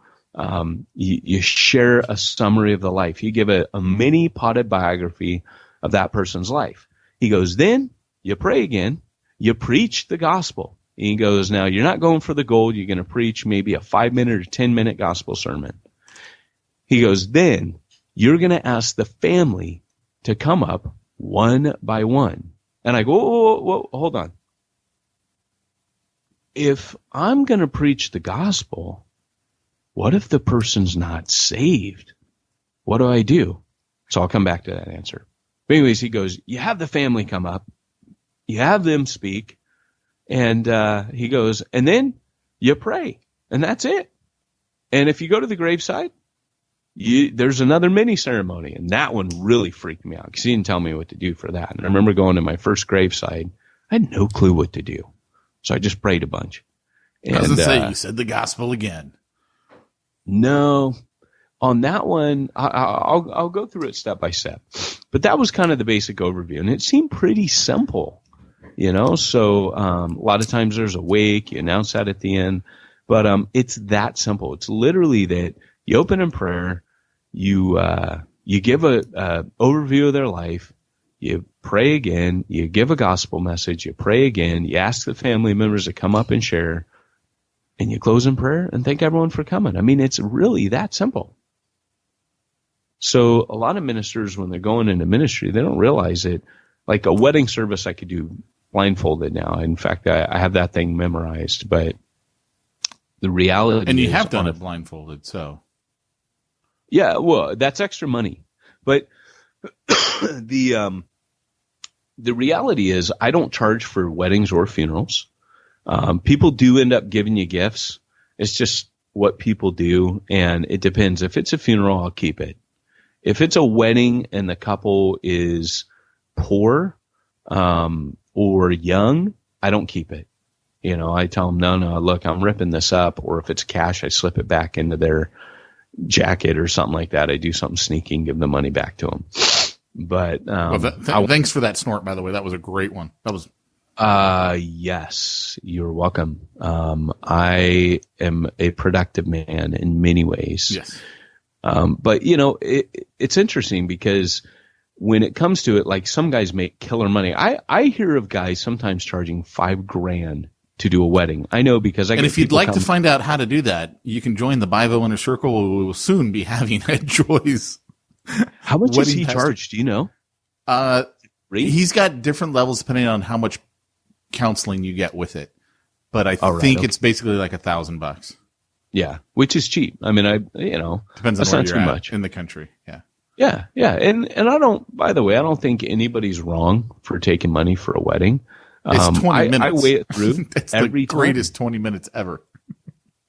Speaker 3: You share a summary of the life. You give a mini potted biography of that person's life. He goes, then you pray again, you preach the gospel. And he goes, now you're not going for the gold. You're going to preach maybe a 5-minute or 10-minute gospel sermon. He goes, then you're going to ask the family to come up one by one. And I go, whoa, hold on. If I'm going to preach the gospel, what if the person's not saved? What do I do? So I'll come back to that answer. But anyways, he goes, you have the family come up, you have them speak, and he goes, and then you pray, and that's it. And if you go to the graveside, there's another mini ceremony, and that one really freaked me out because he didn't tell me what to do for that. And I remember going to my first graveside, I had no clue what to do, so I just prayed a bunch. And,
Speaker 2: I was going to say, you said the gospel again.
Speaker 3: No. On that one, I'll go through it step by step. But that was kind of the basic overview, and it seemed pretty simple, you know. So a lot of times there's a wake, you announce that at the end, but it's that simple. It's literally that you open in prayer, you you give a overview of their life, you pray again, you give a gospel message, you pray again, you ask the family members to come up and share, and you close in prayer and thank everyone for coming. I mean, it's really that simple. So a lot of ministers, when they're going into ministry, they don't realize it. Like a wedding service, I could do blindfolded now. In fact, I have that thing memorized, but the reality
Speaker 2: and you
Speaker 3: is
Speaker 2: have done it blindfolded, so
Speaker 3: yeah, well, that's extra money. But the reality is I don't charge for weddings or funerals. People do end up giving you gifts. It's just what people do, and it depends. If it's a funeral, I'll keep it. If it's a wedding and the couple is poor or young, I don't keep it. You know, I tell them, no, look, I'm ripping this up. Or if it's cash, I slip it back into their jacket or something like that. I do something sneaky and give the money back to them. But
Speaker 2: thanks for that snort, by the way. That was a great one. That was.
Speaker 3: Yes, you're welcome. I am a productive man in many ways.
Speaker 2: Yes.
Speaker 3: But you know, it's interesting because when it comes to it, like some guys make killer money. I hear of guys sometimes charging $5,000 to do a wedding. I know because
Speaker 2: and if you'd like to find out how to do that, you can join the Bivo Inner Circle. We will soon be having Ed Joy's.
Speaker 3: How much does he charge? Do you know?
Speaker 2: He's got different levels depending on how much counseling you get with it, but I think it's basically like $1,000.
Speaker 3: Yeah, which is cheap. I mean,
Speaker 2: depends on where you're at in the country. Yeah.
Speaker 3: Yeah, and I don't. By the way, I don't think anybody's wrong for taking money for a wedding.
Speaker 2: It's 20 minutes.
Speaker 3: I weigh it through
Speaker 2: it's
Speaker 3: every
Speaker 2: the greatest 20 minutes ever.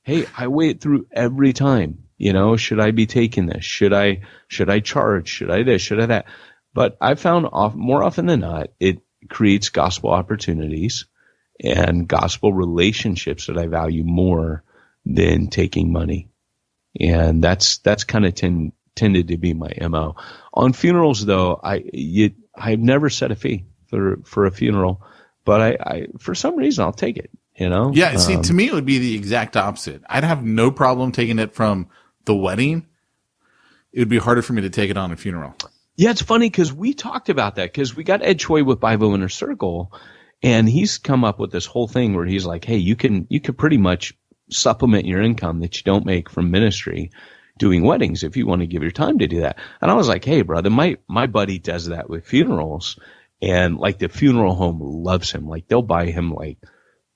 Speaker 3: Hey, I weigh it through every time. You know, should I be taking this? Should I charge? Should I this? Should I that? But I found more often than not, it creates gospel opportunities and gospel relationships that I value more than taking money. And that's kind of tended to be my MO. On funerals, though, I've never set a fee for a funeral, but I for some reason I'll take it. You know?
Speaker 2: Yeah. See, to me, it would be the exact opposite. I'd have no problem taking it from the wedding. It would be harder for me to take it on a funeral.
Speaker 3: Yeah, it's funny because we talked about that because we got Ed Choi with Bivo Inner Circle, and he's come up with this whole thing where he's like, hey, you could pretty much supplement your income that you don't make from ministry doing weddings if you want to give your time to do that. And I was like, hey, brother, my buddy does that with funerals, and like the funeral home loves him. Like they'll buy him like,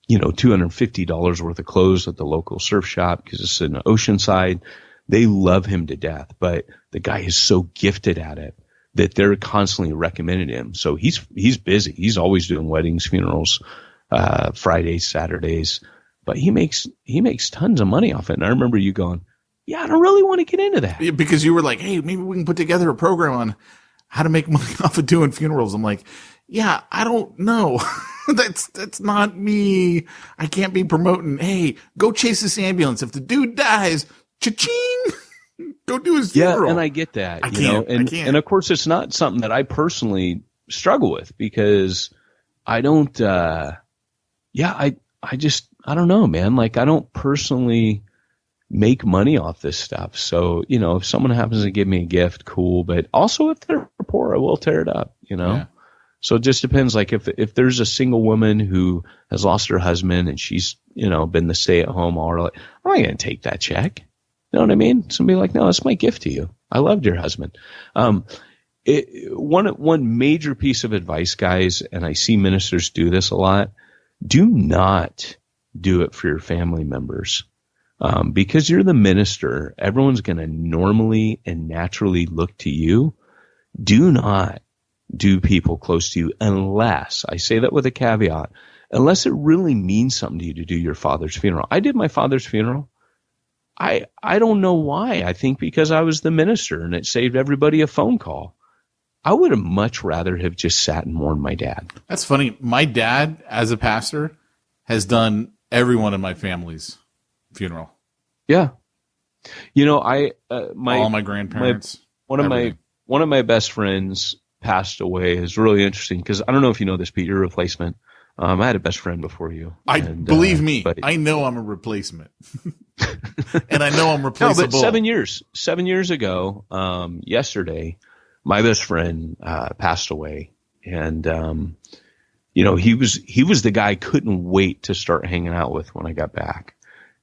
Speaker 3: you know, $250 worth of clothes at the local surf shop because it's in Oceanside. They love him to death, but the guy is so gifted at it that they're constantly recommending him. So he's busy. He's always doing weddings, funerals, Fridays, Saturdays, but he makes tons of money off it. And I remember you going, yeah, I don't really want to get into that.
Speaker 2: Yeah, because you were like, hey, maybe we can put together a program on how to make money off of doing funerals. I'm like, yeah, I don't know. That's not me. I can't be promoting, hey, go chase this ambulance. If the dude dies, cha-ching. Go do his funeral.
Speaker 3: Yeah, and I get that. I can't. And of course, it's not something that I personally struggle with because I don't. I don't know, man. Like I don't personally make money off this stuff. So you know, if someone happens to give me a gift, cool. But also, if they're poor, I will tear it up. You know. Yeah. So it just depends. Like if there's a single woman who has lost her husband and she's been the stay-at-home all her life, I'm not going to take that check. You know what I mean? Somebody like, no, it's my gift to you. I loved your husband. One major piece of advice, guys, and I see ministers do this a lot, do not do it for your family members. Because you're the minister, everyone's going to normally and naturally look to you. Do not do people close to you unless, I say that with a caveat, unless it really means something to you to do your father's funeral. I did my father's funeral. I don't know why. I think because I was the minister and it saved everybody a phone call. I would have much rather have just sat and mourned my dad.
Speaker 2: That's funny. My dad, as a pastor, has done everyone in my family's funeral.
Speaker 3: Yeah. All
Speaker 2: my grandparents.
Speaker 3: One of my best friends passed away. Is really interesting because I don't know if you know this, Pete, your replacement. I had a best friend before you.
Speaker 2: Believe me, I know I'm a replacement. And I know I'm replaceable.
Speaker 3: No, but 7 years ago, yesterday, my best friend passed away. And, he was the guy I couldn't wait to start hanging out with when I got back.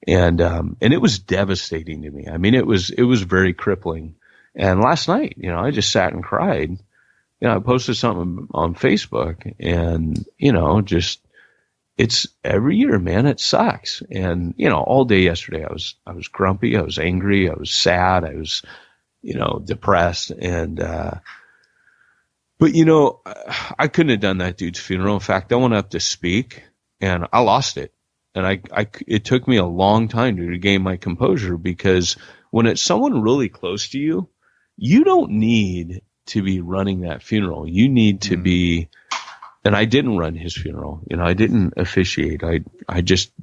Speaker 3: And it was devastating to me. I mean, it was very crippling. And last night, I just sat and cried. I posted something on Facebook, and, it's every year, man, it sucks. And, all day yesterday, I was grumpy. I was angry. I was sad. I was, depressed. And, but, I couldn't have done that dude's funeral. In fact, I went up to speak and I lost it. And it took me a long time to regain my composure, because when it's someone really close to you, you don't need to be running that funeral. You need to be, and I didn't run his funeral. I didn't officiate.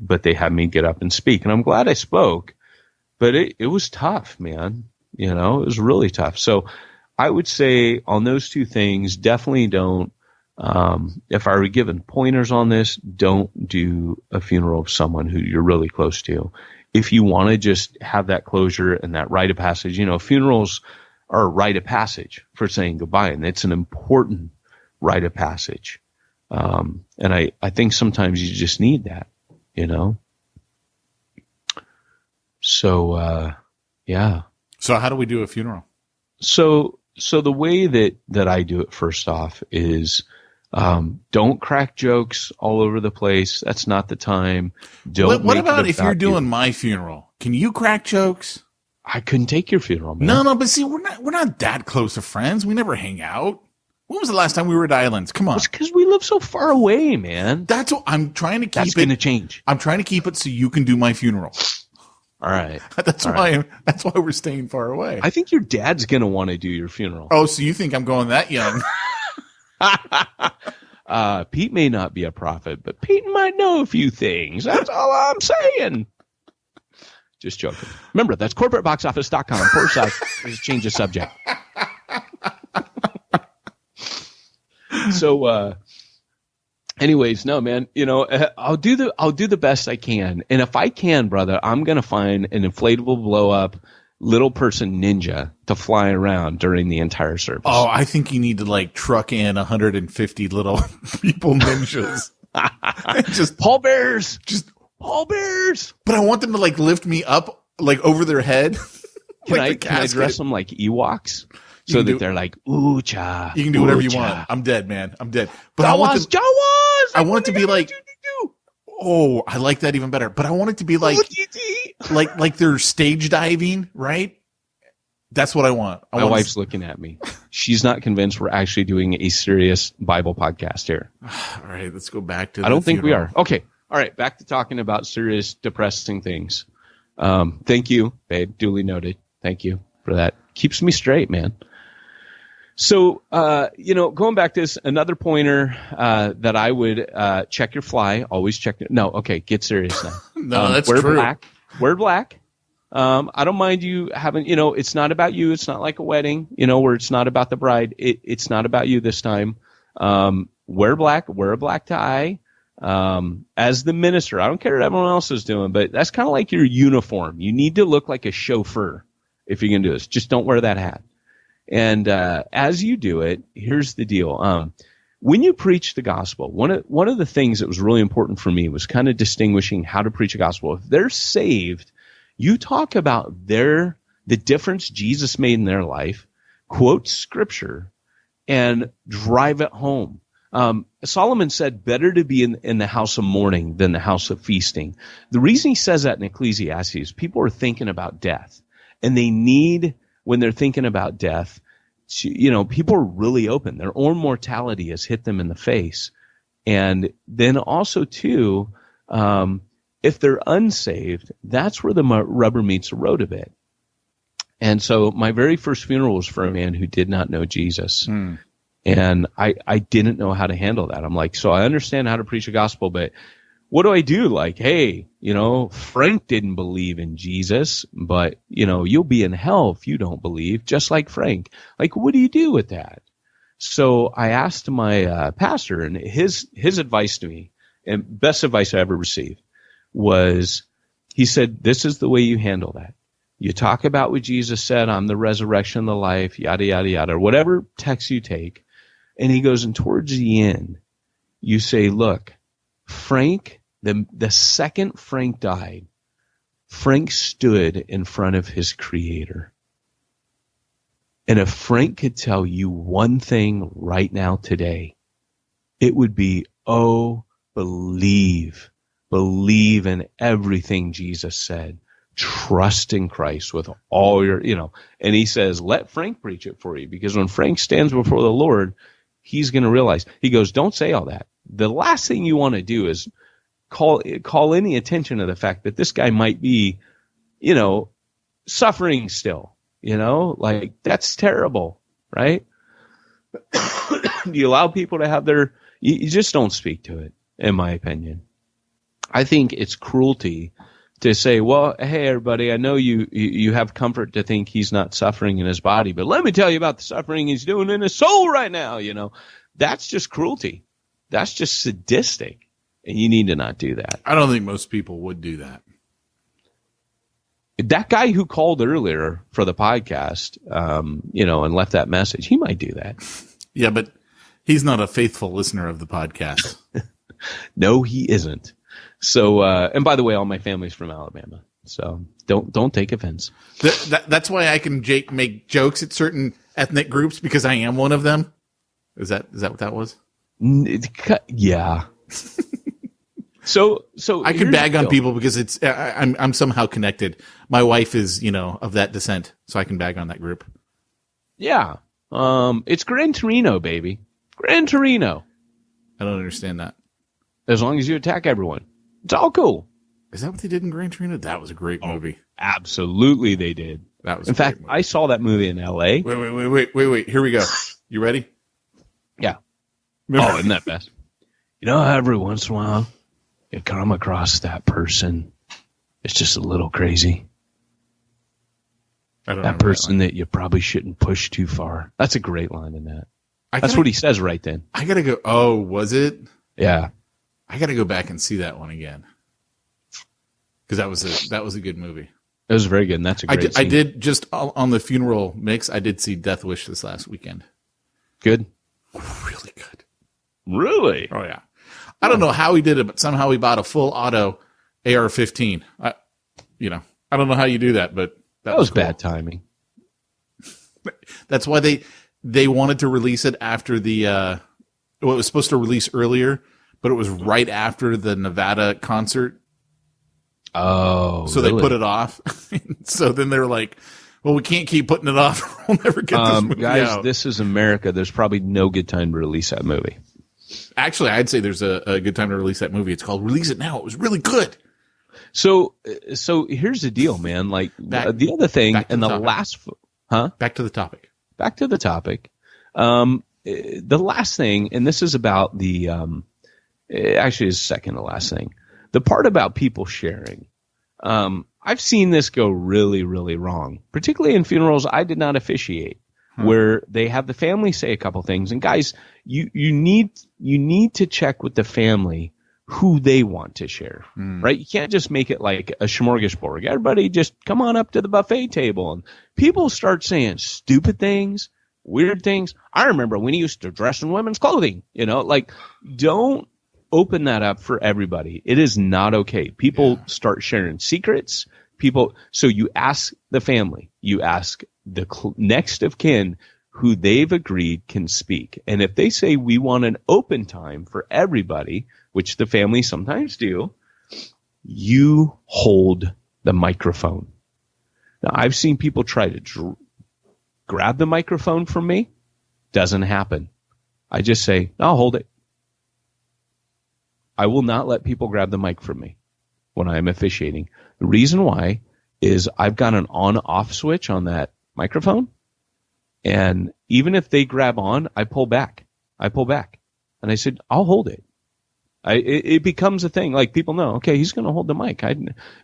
Speaker 3: But they had me get up and speak, and I'm glad I spoke, but it was tough, man. It was really tough. So I would say on those two things, definitely don't, if I were given pointers on this, don't do a funeral of someone who you're really close to. If you want to just have that closure and that rite of passage, funerals are a rite of passage for saying goodbye, and it's an important rite of passage. And I think sometimes you just need that, So, yeah.
Speaker 2: So how do we do a funeral?
Speaker 3: So the way that I do it, first off, is don't crack jokes all over the place. That's not the time.
Speaker 2: What about if you're doing my funeral? Can you crack jokes?
Speaker 3: I couldn't take your funeral, man.
Speaker 2: No, but see, we're not that close of friends. We never hang out. When was the last time we were at Islands? Come on.
Speaker 3: It's because we live so far away, man.
Speaker 2: That's what I'm trying to keep.
Speaker 3: That's going to change.
Speaker 2: I'm trying to keep it so you can do my funeral.
Speaker 3: All right.
Speaker 2: That's why we're staying far away.
Speaker 3: I think your dad's going to want to do your funeral.
Speaker 2: Oh, so you think I'm going that young?
Speaker 3: Pete may not be a prophet, but Pete might know a few things. That's all I'm saying. Just joking. Remember, that's corporateboxoffice.com/. Change the subject. So, anyways, no, man, I'll do the best I can. And if I can, brother, I'm going to find an inflatable blow up little person ninja to fly around during the entire service.
Speaker 2: Oh, I think you need to truck in 150 little people ninjas. Just
Speaker 3: pallbearers.
Speaker 2: But I want them to lift me up over their head.
Speaker 3: Can I dress them like Ewoks? So that they're like, ooh, cha.
Speaker 2: You can do whatever you want. I'm dead, man. I'm dead. But
Speaker 3: Jawas,
Speaker 2: I want it to be oh, I like that even better. But I want it to be like they're stage diving, right? That's what I want.
Speaker 3: My wife's looking at me. She's not convinced we're actually doing a serious Bible podcast here.
Speaker 2: All right, let's go back to
Speaker 3: I don't think we are. Okay. All right, back to talking about serious, depressing things. Thank you, babe. Duly noted. Thank you for that. Keeps me straight, man. So, going back to this, another pointer that I would check your fly. Always check it. No, okay, get serious now.
Speaker 2: No, that's
Speaker 3: wear
Speaker 2: true.
Speaker 3: Wear black. I don't mind you having, it's not about you. It's not like a wedding, where it's not about the bride. It's not about you this time. Wear black. Wear a black tie. As the minister, I don't care what everyone else is doing, but that's kind of like your uniform. You need to look like a chauffeur if you're going to do this. Just don't wear that hat. And as you do it, here's the deal. When you preach the gospel, one of the things that was really important for me was kind of distinguishing how to preach a gospel. If they're saved, you talk about the difference Jesus made in their life, quote scripture, and drive it home. Solomon said, better to be in the house of mourning than the house of feasting. The reason he says that in Ecclesiastes, people are thinking about death, and they need, when they're thinking about death, people are really open. Their own mortality has hit them in the face. And then also, too, if they're unsaved, that's where the rubber meets the road a bit. And so my very first funeral was for a man who did not know Jesus. And I didn't know how to handle that. I'm like, so I understand how to preach the gospel, but what do I do? Like, hey, Frank didn't believe in Jesus, but, you'll be in hell if you don't believe, just like Frank. Like, what do you do with that? So I asked my pastor, and his advice to me, and best advice I ever received was, he said, this is the way you handle that. You talk about what Jesus said, I'm the resurrection, the life, yada, yada, yada, or whatever text you take. And he goes, and towards the end, you say, look, Frank, the second Frank died, Frank stood in front of his creator. And if Frank could tell you one thing right now today, it would be, believe in everything Jesus said. Trust in Christ with all your, and he says, let Frank preach it for you, because when Frank stands before the Lord, he's going to realize, he goes, don't say all that. The last thing you want to do is call any attention to the fact that this guy might be, suffering still, like that's terrible, right? You allow people to have you just don't speak to it, in my opinion. I think it's cruelty to say, well, hey, everybody, I know you have comfort to think he's not suffering in his body, but let me tell you about the suffering he's doing in his soul right now. That's just cruelty. That's just sadistic. And you need to not do that.
Speaker 2: I don't think most people would do that.
Speaker 3: That guy who called earlier for the podcast, and left that message, he might do that.
Speaker 2: Yeah, but he's not a faithful listener of the podcast.
Speaker 3: No, he isn't. So, and by the way, all my family's from Alabama, so don't take offense.
Speaker 2: That's why I can make jokes at certain ethnic groups, because I am one of them. Is that what that was?
Speaker 3: Yeah. So
Speaker 2: I can bag on people because I'm somehow connected. My wife is, of that descent, so I can bag on that group.
Speaker 3: Yeah. It's Gran Torino, baby. Gran Torino.
Speaker 2: I don't understand that.
Speaker 3: As long as you attack everyone. It's all cool.
Speaker 2: Is that what they did in Gran Torino? That was a great movie.
Speaker 3: Absolutely they did.
Speaker 2: That was
Speaker 3: in fact, movie. I saw that movie in L.A.
Speaker 2: Wait. Here we go. You ready?
Speaker 3: Yeah. Oh, isn't that best? Every once in a while, you come across that person. It's just a little crazy. That person that you probably shouldn't push too far. That's a great line in that. That's what he says right then.
Speaker 2: I gotta go. Oh, was it?
Speaker 3: Yeah.
Speaker 2: I gotta go back and see that one again, because that was a good movie.
Speaker 3: It was very good, and that's a great scene.
Speaker 2: I did just on the funeral mix. I did see Death Wish this last weekend.
Speaker 3: Good.
Speaker 2: Really good.
Speaker 3: Really?
Speaker 2: Oh yeah. I don't know how he did it, but somehow he bought a full auto AR-15. I don't know how you do that, but that was cool.
Speaker 3: Bad timing.
Speaker 2: That's why they wanted to release it after it was supposed to release earlier, but it was right after the Nevada concert.
Speaker 3: Oh,
Speaker 2: so
Speaker 3: really?
Speaker 2: They put it off. So then they were like, well, we can't keep putting it off. We'll never get this movie
Speaker 3: guys,
Speaker 2: out.
Speaker 3: This is America. There's probably no good time to release that movie.
Speaker 2: Actually, I'd say there's a good time to release that movie. It's called Release It Now. It was really good.
Speaker 3: So here's the deal, man. Like the other thing and the last,
Speaker 2: Back to the topic.
Speaker 3: Back to the topic. The last thing, and this is about the, actually is second to last thing. The part about people sharing. I've seen this go really, really wrong, particularly in funerals I did not officiate, where they have the family say a couple things. And guys, you need to check with the family who they want to share, right? You can't just make it like a smorgasbord. Everybody just come on up to the buffet table, and people start saying stupid things, weird things. I remember when he used to dress in women's clothing, don't open that up for everybody. It is not okay. People start sharing secrets. So you ask the family, you ask the next of kin who they've agreed can speak. And if they say we want an open time for everybody, which the family sometimes do, you hold the microphone. Now, I've seen people try to grab the microphone from me. Doesn't happen. I just say, I'll hold it. I will not let people grab the mic from me when I'm officiating. The reason why is I've got an on-off switch on that microphone. And even if they grab on, I pull back. And I said, I'll hold it. It becomes a thing. Like people know, okay, he's going to hold the mic.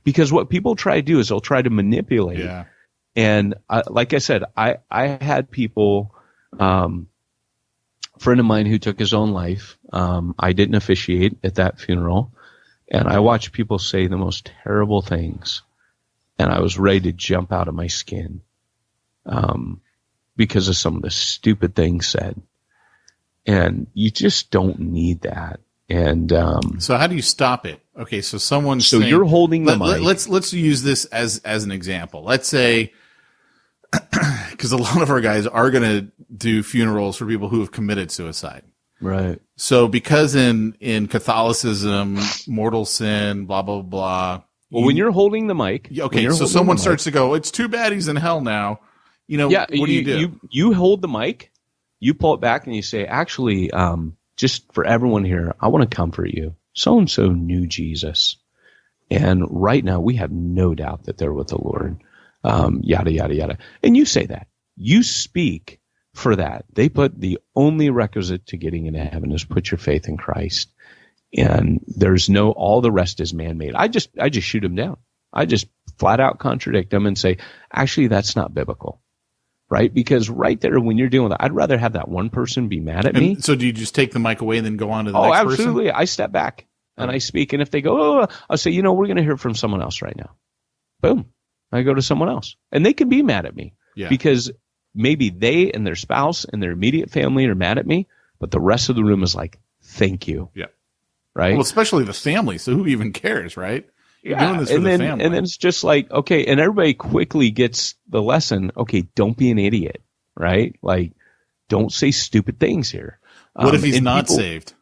Speaker 3: Because what people try to do is they'll try to manipulate.
Speaker 2: Yeah.
Speaker 3: And like I said, I had people a friend of mine who took his own life. I didn't officiate at that funeral, and I watched people say the most terrible things, and I was ready to jump out of my skin because of some of the stupid things said. And you just don't need that. And
Speaker 2: so how do you stop it? Okay, so someone's
Speaker 3: so
Speaker 2: saying,
Speaker 3: you're holding the mic.
Speaker 2: Let's use this as an example. Let's say, because a lot of our guys are going to do funerals for people who have committed suicide.
Speaker 3: Right.
Speaker 2: So because in Catholicism, mortal sin, blah, blah, blah.
Speaker 3: Well, when you're holding the mic.
Speaker 2: Okay, so someone starts to go, it's too bad he's in hell now. You know,
Speaker 3: yeah,
Speaker 2: what do you do?
Speaker 3: You hold the mic, you pull it back, and you say, actually, just for everyone here, I want to comfort you. So-and-so knew Jesus. And right now, we have no doubt that they're with the Lord. Yada, yada, yada. And you say that. You speak for that. They put the only requisite to getting into heaven is put your faith in Christ. And there's all the rest is man-made. I just shoot them down. I just flat out contradict them and say, actually, that's not biblical. Right? Because right there, when you're dealing with that, I'd rather have that one person be mad at me.
Speaker 2: So do you just take the mic away and then go on to the next person? Oh,
Speaker 3: absolutely. I step back and I speak. And if they go, I'll say, we're going to hear from someone else right now. Boom. I go to someone else. And they can be mad at me because maybe they and their spouse and their immediate family are mad at me, but the rest of the room is like, thank you.
Speaker 2: Yeah.
Speaker 3: Right?
Speaker 2: Well, especially the family. So who even cares, right? You're doing this for
Speaker 3: the
Speaker 2: family.
Speaker 3: And then it's just like, okay, and everybody quickly gets the lesson. Okay, don't be an idiot, right? Like, don't say stupid things here.
Speaker 2: What if he's not saved?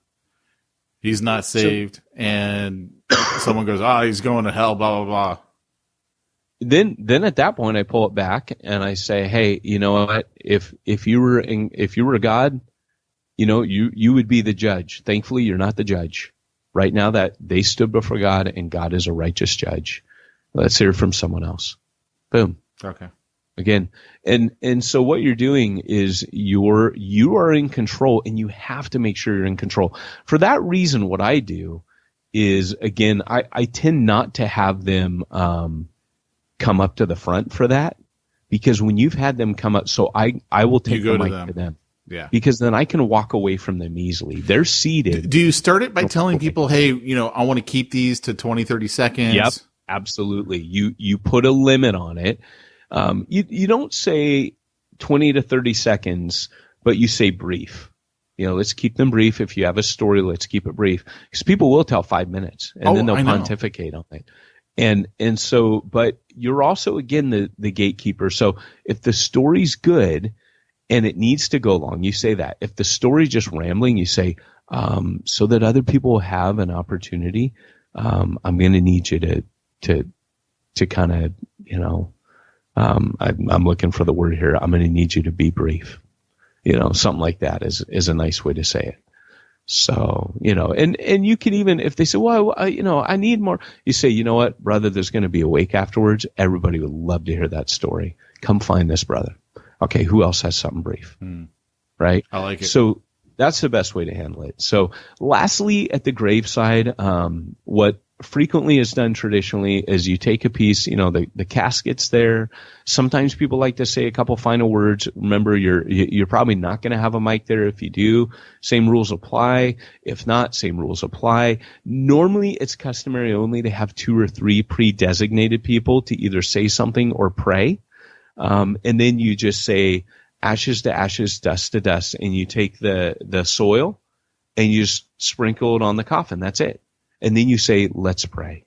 Speaker 2: He's not saved, and someone goes, he's going to hell, blah, blah, blah.
Speaker 3: Then at that point, I pull it back and I say, hey, you know what? If you were God, you would be the judge. Thankfully, you're not the judge. Right now that they stood before God and God is a righteous judge. Let's hear from someone else. Boom.
Speaker 2: Okay.
Speaker 3: Again. And so what you're doing is you are in control, and you have to make sure you're in control. For that reason, what I do is, again, I tend not to have them come up to the front for that, because when you've had them come up, so I will take the mic to them.
Speaker 2: Yeah.
Speaker 3: Because then I can walk away from them easily. They're seated.
Speaker 2: Do you start it by telling people, hey, I want to keep these to 20, 30 seconds?
Speaker 3: Yep, absolutely. You put a limit on it. You don't say 20 to 30 seconds, but you say brief. Let's keep them brief. If you have a story, let's keep it brief. Because people will tell 5 minutes, and then they'll pontificate on it. And so, but you're also, again, the gatekeeper. So if the story's good, and it needs to go long, you say that. If the story's just rambling, you say, so that other people have an opportunity, I'm going to need you to kind of, I'm looking for the word here. I'm going to need you to be brief. Something like that is a nice way to say it. So, and you can even, if they say, well, I need more, you say, you know what, brother, there's going to be a wake afterwards. Everybody would love to hear that story. Come find this brother. Okay, who else has something brief? Right?
Speaker 2: I like it.
Speaker 3: So that's the best way to handle it. So lastly, at the graveside, what frequently is done traditionally is you take a piece, the casket's there. Sometimes people like to say a couple final words. Remember, you're probably not going to have a mic there. If you do, same rules apply. If not, same rules apply. Normally, it's customary only to have 2 or 3 pre-designated people to either say something or pray. And then you just say ashes to ashes, dust to dust, and you take the soil and you just sprinkle it on the coffin. That's it. And then you say, let's pray.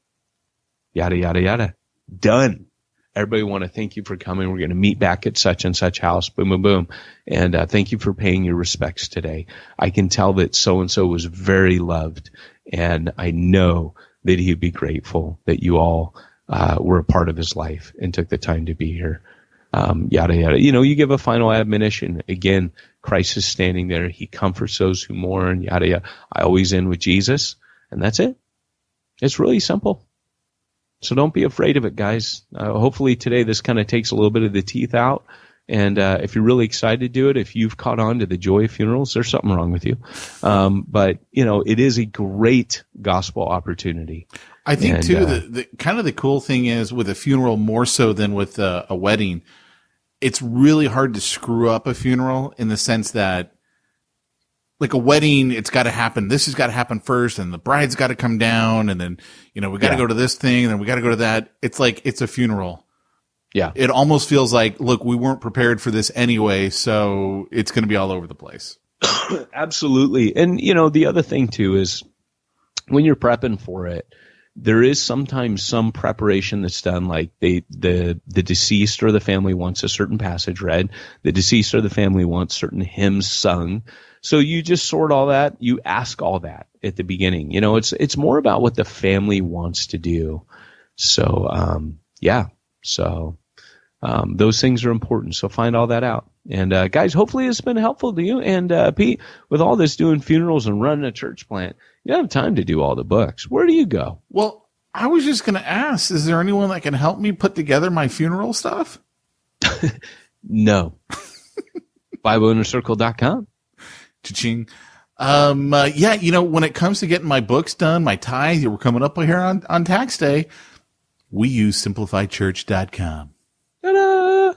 Speaker 3: Yada, yada, yada. Done. Everybody want to thank you for coming. We're going to meet back at such and such house. Boom, boom, boom. And thank you for paying your respects today. I can tell that so-and-so was very loved. And I know that he'd be grateful that you all were a part of his life and took the time to be here. Yada, yada. You give a final admonition. Again, Christ is standing there. He comforts those who mourn, yada, yada. I always end with Jesus, and that's it. It's really simple. So don't be afraid of it, guys. Hopefully today this kind of takes a little bit of the teeth out. And if you're really excited to do it, if you've caught on to the joy of funerals, there's something wrong with you. But, it is a great gospel opportunity.
Speaker 2: I think, too, the kind of the cool thing is with a funeral more so than with a wedding, it's really hard to screw up a funeral in the sense that like a wedding, it's got to happen. This has got to happen first, and the bride's got to come down, and then, we got to go to this thing, and then we got to go to that. It's like, it's a funeral.
Speaker 3: Yeah.
Speaker 2: It almost feels like, look, we weren't prepared for this anyway, so it's going to be all over the place.
Speaker 3: Absolutely. And, the other thing too is when you're prepping for it, there is sometimes some preparation that's done, like the deceased or the family wants a certain passage read. The deceased or the family wants certain hymns sung. So you just sort all that. You ask all that at the beginning. It's more about what the family wants to do. So, those things are important. So find all that out. And, guys, hopefully it's been helpful to you. And, Pete, with all this doing funerals and running a church plant, you don't have time to do all the books. Where do you go?
Speaker 2: Well, I was just going to ask, is there anyone that can help me put together my funeral stuff?
Speaker 3: No. BibleInnerCircle.com.
Speaker 2: Cha-ching. When it comes to getting my books done, my tithe, we're coming up here on tax day, we use simplifiedchurch.com.
Speaker 3: Ta-da!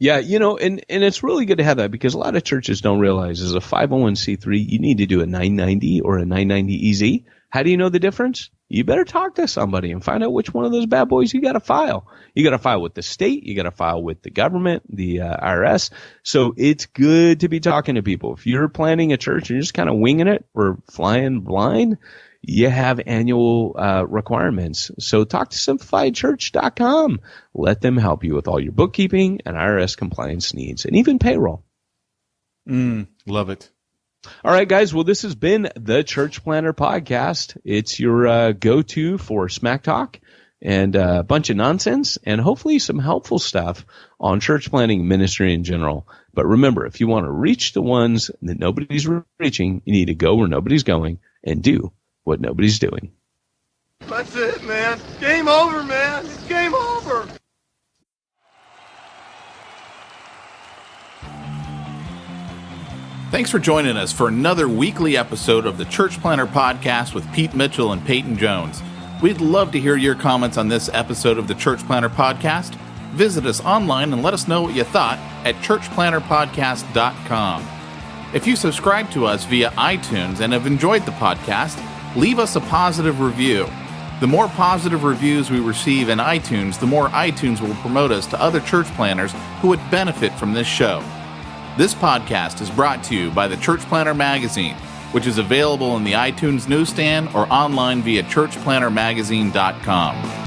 Speaker 3: Yeah, and it's really good to have that, because a lot of churches don't realize as a 501c3, you need to do a 990 or a 990 EZ. How do you know the difference? You better talk to somebody and find out which one of those bad boys you got to file. You got to file with the state. You got to file with the government, the IRS. So it's good to be talking to people. If you're planning a church and you're just kind of winging it or flying blind, you have annual requirements. So talk to simplifiedchurch.com. Let them help you with all your bookkeeping and IRS compliance needs, and even payroll.
Speaker 2: Love it.
Speaker 3: All right, guys. Well, this has been the Church Planter Podcast. It's your go-to for smack talk and a bunch of nonsense and hopefully some helpful stuff on church planting ministry in general. But remember, if you want to reach the ones that nobody's reaching, you need to go where nobody's going and do what nobody's doing.
Speaker 7: That's it, man. Game over, man. It's game over.
Speaker 2: Thanks for joining us for another weekly episode of the Church Planter Podcast with Pete Mitchell and Peyton Jones. We'd love to hear your comments on this episode of the Church Planter Podcast. Visit us online and let us know what you thought at churchplanterpodcast.com. If you subscribe to us via iTunes and have enjoyed the podcast, leave us a positive review. The more positive reviews we receive in iTunes, the more iTunes will promote us to other church planners who would benefit from this show. This podcast is brought to you by the Church Planter Magazine, which is available in the iTunes newsstand or online via churchplantermagazine.com.